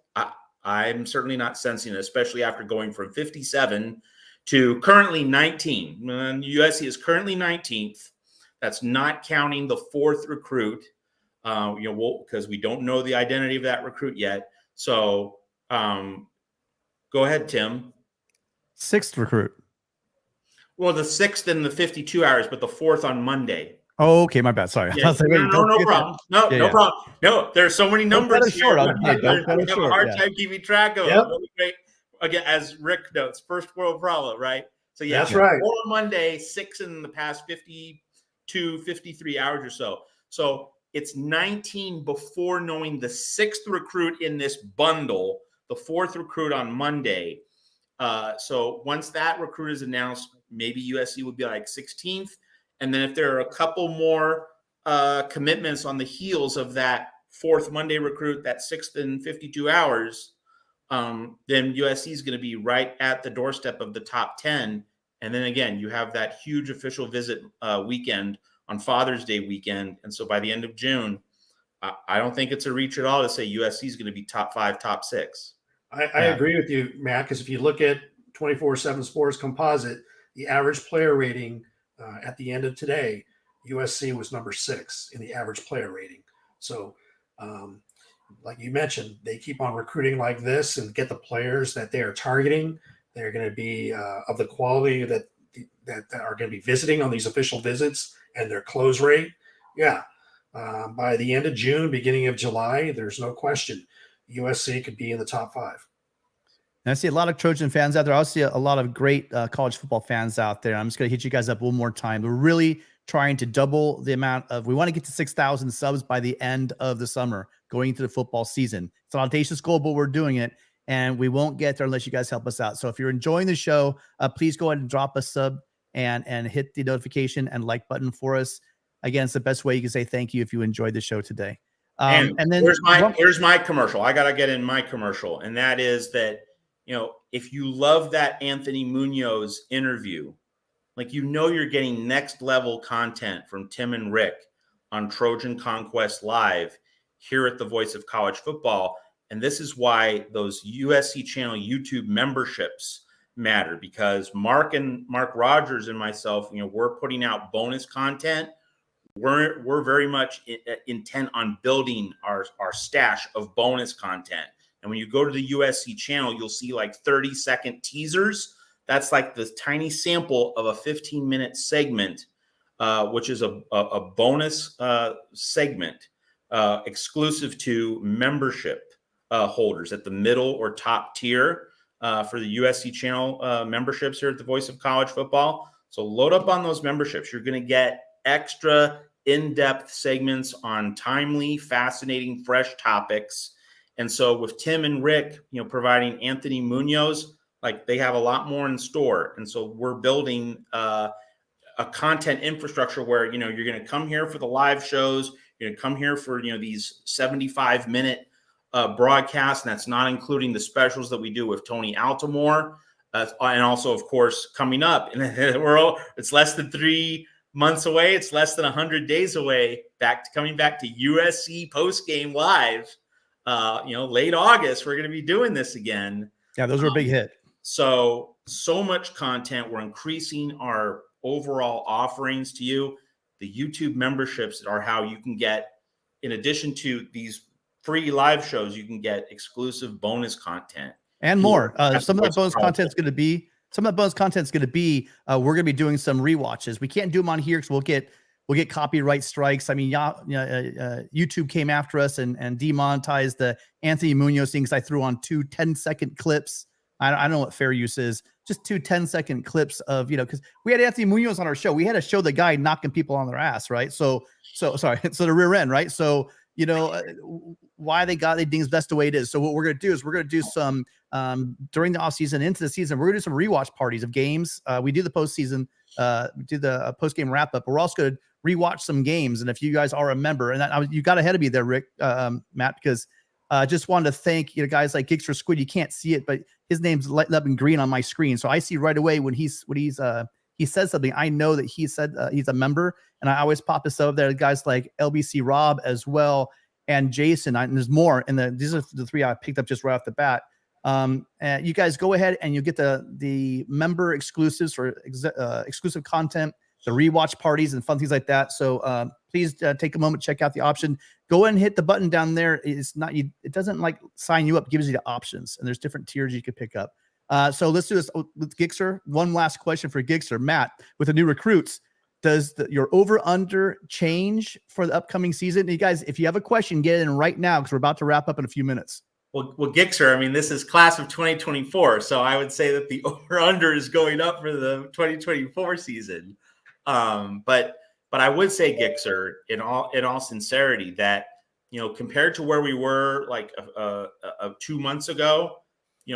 I'm certainly not sensing it, especially after going from 57 to currently 19. And USC is currently 19th. That's not counting the 4th recruit, because we don't know the identity of that recruit yet. So go ahead, Tim. 6th recruit. Well, the 6th in the 52 hours, but the 4th on Monday. Oh, okay, my bad. Sorry. Yeah, no problem. No problem. No, there's so many numbers here. I have a hard time keeping track of them. Really great. Again, as Rick notes, first world problem, right? So yeah, that's right. 4 on Monday, 6 in the past 52, 53 hours or so. So it's 19 before knowing the 6th recruit in this bundle, the 4th recruit on Monday. So once that recruit is announced, maybe USC would be like 16th. And then if there are a couple more commitments on the heels of that 4th Monday recruit, that 6th in 52 hours, then USC is going to be right at the doorstep of the top 10. And then again, you have that huge official visit weekend on Father's Day weekend. And so by the end of June, I don't think it's a reach at all to say USC is going to be top 5, top 6. I agree with you, Matt, because if you look at 24/7 Sports Composite, the average player rating at the end of today, USC was number 6 in the average player rating. So, like you mentioned, they keep on recruiting like this and get the players that they are targeting. They're going to be of the quality that are going to be visiting on these official visits and their close rate. Yeah. By the end of June, beginning of July, there's no question USC could be in the top 5. And I see a lot of Trojan fans out there. I also see a lot of great college football fans out there. I'm just going to hit you guys up one more time. We're really trying to double the amount of, we want to get to 6,000 subs by the end of the summer going into the football season. It's an audacious goal, but we're doing it. And we won't get there unless you guys help us out. So if you're enjoying the show, please go ahead and drop a sub and hit the notification and like button for us. Again, it's the best way you can say thank you if you enjoyed the show today. And then here's my commercial. I got to get in my commercial. And that is that, if you love that Anthony Munoz interview, you're getting next level content from Tim and Rick on Trojan Conquest Live here at the Voice of College Football. And this is why those USC channel YouTube memberships matter, because Mark Rogers and myself, we're putting out bonus content. We're very much intent on building our stash of bonus content. And when you go to the USC channel, you'll see 30-second teasers. That's like the tiny sample of a 15-minute segment, which is a bonus segment exclusive to membership holders at the middle or top tier for the USC channel memberships here at the Voice of College Football. So load up on those memberships. You're going to get extra in-depth segments on timely, fascinating, fresh topics. And so with Tim and Rick, providing Anthony Munoz, they have a lot more in store. And so we're building a content infrastructure where, you're going to come here for the live shows. You're going to come here for, these 75-minute broadcasts. And that's not including the specials that we do with Tony Altimore. And also, of course, coming up, and it's less than 3 months away. It's less than 100 days away. Coming back to USC postgame live. Late August, we're going to be doing this again. Yeah, those were a big hit. So much content. We're increasing our overall offerings to you. The YouTube memberships are how you can get, in addition to these free live shows, you can get exclusive bonus content. And more. Some of the bonus content is going to be, we're going to be doing some rewatches. We can't do them on here because we'll get copyright strikes. I mean, YouTube came after us and demonetized the Anthony Munoz thing because I threw on 2 10-second clips. I don't know what fair use is. Just 2 10-second clips of, because we had Anthony Munoz on our show. We had to show the guy knocking people on their ass, right? So the rear end, right? So, why they think that's the way it is. So what we're going to do is we're going to do some during the off season into the season. We're going to do some rewatch parties of games. We do the postseason. We do the post-game wrap-up. We're also going to rewatch some games. And if you guys are a member, and you got ahead of me there, Rick, Matt, because I just wanted to thank guys like Gigs for Squid. You can't see it, but his name's lit up in green on my screen, so I see right away when he's he says something, I know that he said he's a member, and I always pop this up there. Guys like LBC Rob as well, and Jason, and there's more. And these are the 3 I picked up just right off the bat. And you guys go ahead and you get the member exclusives or exclusive content, the rewatch parties and fun things like that. So please take a moment, check out the option. Go ahead and hit the button down there. It's not you. It doesn't like sign you up. It gives you the options, and there's different tiers you can pick up. So let's do this with Gixxer. One last question for Gixxer. Matt, with the new recruits, does your over-under change for the upcoming season? And you guys, if you have a question, get it in right now because we're about to wrap up in a few minutes. Well, Gixxer, I mean, this is class of 2024, so I would say that the over-under is going up for the 2024 season. But I would say, Gixxer, in all sincerity, that compared to where we were like 2 months ago,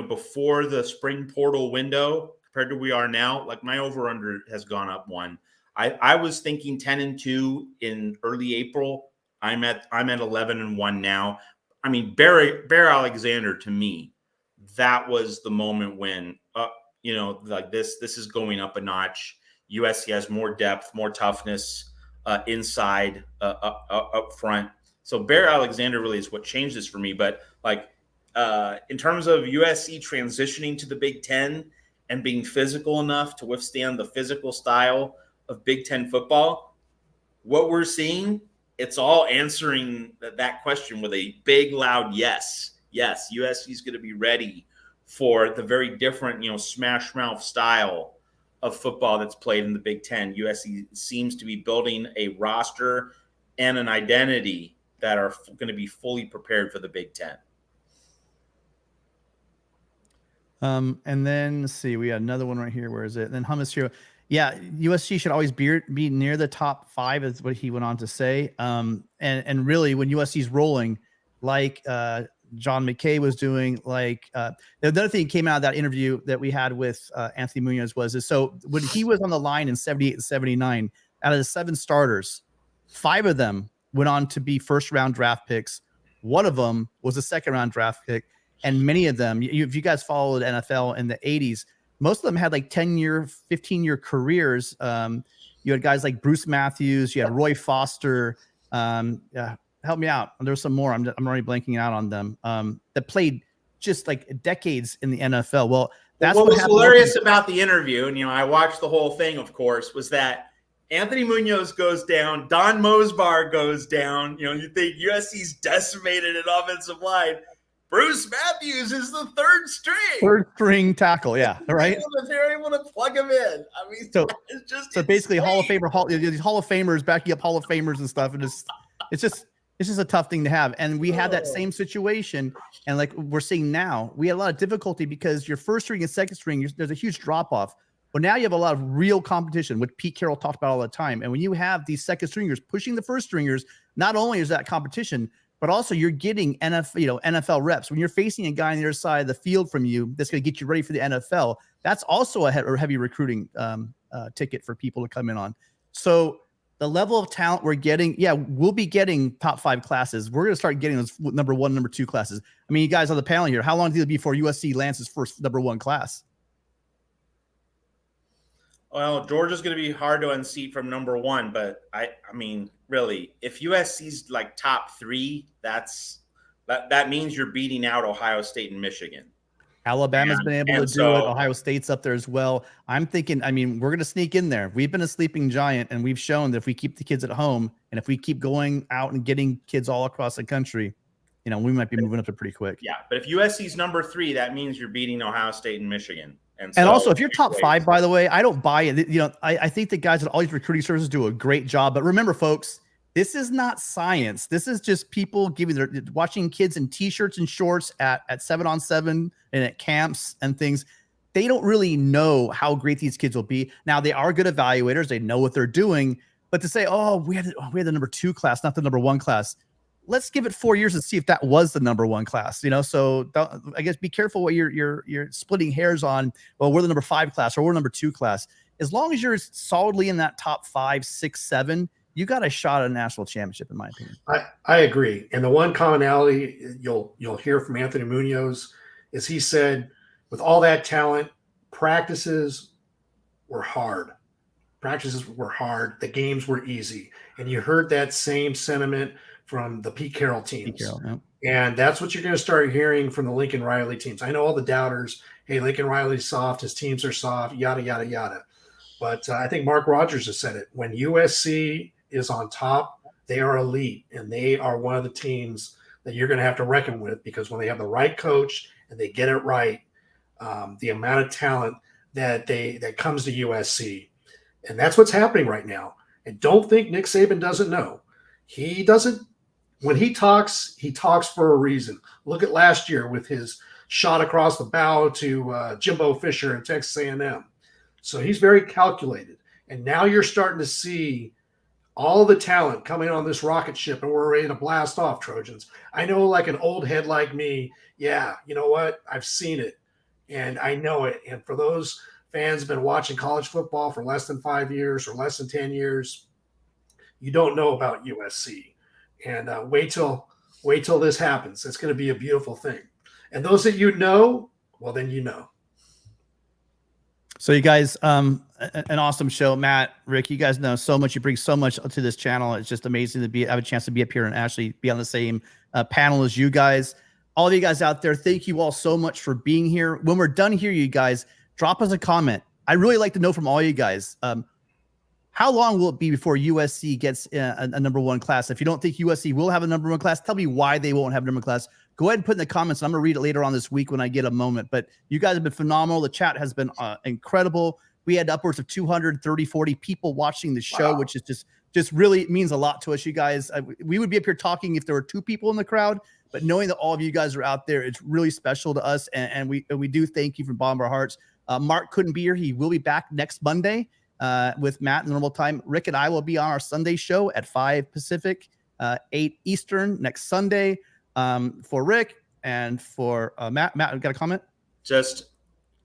before the spring portal window, compared to where we are now, like my over-under has gone up 1. I was thinking 10-2 in early April. I'm at 11-1 now. I mean, Bear Alexander, to me, that was the moment when, like this is going up a notch. USC has more depth, more toughness inside, up front. So Bear Alexander really is what changed this for me. But like in terms of USC transitioning to the Big Ten and being physical enough to withstand the physical style of Big Ten football, what we're seeing, it's all answering that question with a big, loud yes. Yes, USC is going to be ready for the very different, smash mouth style of football that's played in the Big Ten. USC seems to be building a roster and an identity that are going to be fully prepared for the Big Ten. And then let's see, we got another one right here. Where is it? And then Hummus here. Yeah, USC should always be near the top 5, is what he went on to say. And really, when USC's rolling, like John McKay was doing, like the other thing that came out of that interview that we had with Anthony Munoz so when he was on the line in 78 and 79, out of the 7 starters, 5 of them went on to be first-round draft picks. One of them was a second-round draft pick, and many of them, if you guys followed NFL in the 80s, most of them had like 10-year, 15-year careers. You had guys like Bruce Matthews. You had Roy Foster. Help me out. There's some more. I'm already blanking out on them. That played just like decades in the NFL. Well, that's what was hilarious about the interview, and I watched the whole thing, of course, was that Anthony Munoz goes down, Don Mosbar goes down. You think USC's decimated an offensive line. Bruce Matthews is the third string tackle. Yeah. Right. They're able to plug him in. I mean, so basically insane. Hall of Famer, these Hall of Famers backing up Hall of Famers and stuff. And it's just a tough thing to have. And we had that same situation. And like we're seeing now, we had a lot of difficulty because your first string and second string, there's a huge drop off. But now you have a lot of real competition, which Pete Carroll talked about all the time. And when you have these second stringers pushing the first stringers, not only is that competition, but also you're getting NFL reps. When you're facing a guy on the other side of the field from you that's going to get you ready for the NFL, that's also a heavy recruiting ticket for people to come in on. So the level of talent we're getting, we'll be getting top 5 classes. We're going to start getting those number 1, number 2 classes. I mean, you guys on the panel here, how long did it be before USC lands its first number 1 class? Well, Georgia's going to be hard to unseat from number 1, but I mean, really, if USC's like top 3, that means you're beating out Ohio State and Michigan. Alabama's been able to do it. Ohio State's up there as well. I'm thinking, we're going to sneak in there. We've been a sleeping giant, and we've shown that if we keep the kids at home and if we keep going out and getting kids all across the country, we might be moving up to pretty quick. Yeah, but if USC's number 3, that means you're beating Ohio State and Michigan. And also, if you're top 5, by the way, I don't buy it. I think the guys at all these recruiting services do a great job. But remember, folks, this is not science. This is just people watching kids in T-shirts and shorts at 7-on-7 and at camps and things. They don't really know how great these kids will be. Now, they are good evaluators. They know what they're doing. But to say, we had the number 2 class, not the number 1 class. Let's give it 4 years and see if that was the number 1 class, So I guess be careful what you're splitting hairs on. Well, we're the number 5 class or we're number 2 class. As long as you're solidly in that top 5, 6, 7, you got a shot at a national championship, in my opinion. I agree. And the one commonality you'll hear from Anthony Munoz is he said, with all that talent, practices were hard. practices were hard, the games were easy. And you heard that same sentiment from the Pete Carroll teams. And that's what you're going to start hearing from the Lincoln Riley teams. I know all the doubters, hey, Lincoln Riley's soft, his teams are soft, yada, yada, yada. But I think Mark Rogers has said it. When USC is on top, they are elite, and they are one of the teams that you're going to have to reckon with, because when they have the right coach and they get it right, the amount of talent that comes to USC, and that's what's happening right now. And don't think Nick Saban doesn't know. He doesn't. When he talks for a reason. Look at last year with his shot across the bow to Jimbo Fisher in Texas A&M. So he's very calculated. And now you're starting to see all the talent coming on this rocket ship, and we're ready to blast off, Trojans. I know, like an old head like me, yeah, you know what? I've seen it, and I know it. And for those fans who've been watching college football for less than 5 years or less than 10 years, you don't know about USC. And wait till this happens. It's going to be a beautiful thing. And those that you know, well, then you know. So you guys, an awesome show. Matt, Rick, you guys know so much. You bring so much to this channel. It's just amazing to have a chance to be up here and actually be on the same panel as you guys. All of you guys out there, thank you all so much for being here. When we're done here, you guys, drop us a comment. I'd really like to know from all you guys, how long will it be before USC gets a number one class? If you don't think USC will have a number one class, tell me why they won't have a number one class. Go ahead and put in the comments. I'm going to read it later on this week when I get a moment. But you guys have been phenomenal. The chat has been incredible. We had upwards of 230, 40 people watching the show, wow, which is just really means a lot to us, you guys. We would be up here talking if there were 2 people in the crowd. But knowing that all of you guys are out there, it's really special to us. And we do thank you from the bottom of our hearts. Mark couldn't be here. He will be back next Monday. With Matt in normal time. Rick and I will be on our Sunday show at 5 Pacific, 8 Eastern next Sunday. For Rick and for Matt, got a comment? Just,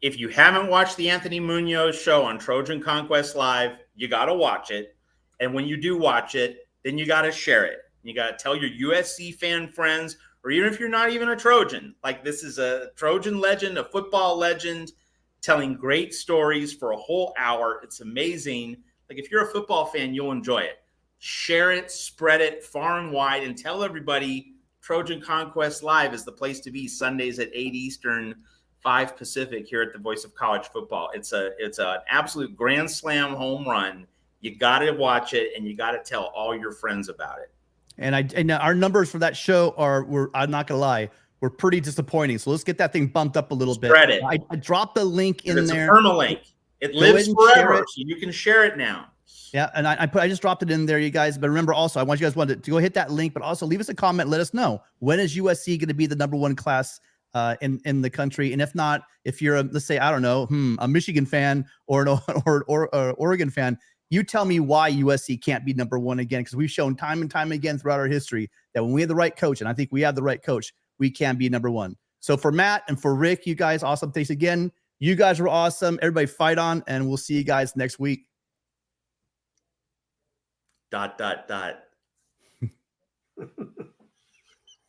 if you haven't watched the Anthony Munoz show on Trojan Conquest Live, you got to watch it. And when you do watch it, then you got to share it. You got to tell your USC fan friends, or even if you're not even a Trojan, like this is a Trojan legend, a football legend, telling great stories for a whole hour. It's amazing. Like, if you're a football fan, you'll enjoy it. Share it, spread it far and wide, and tell everybody Trojan Conquest Live is the place to be. Sundays at 8 Eastern, 5 Pacific here at the Voice of College Football. It's an absolute grand slam home run. You got to watch it, and you got to tell all your friends about it. And our numbers for that show I'm not going to lie, were pretty disappointing. So let's get that thing bumped up a little bit. Spread it. I dropped the link in there. It's a permalink. It lives forever, so you can share it now. Yeah, and I just dropped it in there, you guys. But remember, also, I want you guys to go hit that link, but also leave us a comment. Let us know, when is USC going to be the number one class in the country? And if not, if you're let's say, I don't know, a Michigan fan or an Oregon fan, you tell me why USC can't be number one again, because we've shown time and time again throughout our history that when we have the right coach, and I think we have the right coach, we can be number one. So for Matt and for Rick, you guys, awesome. Thanks again. You guys were awesome. Everybody fight on, and we'll see you guys next week. ...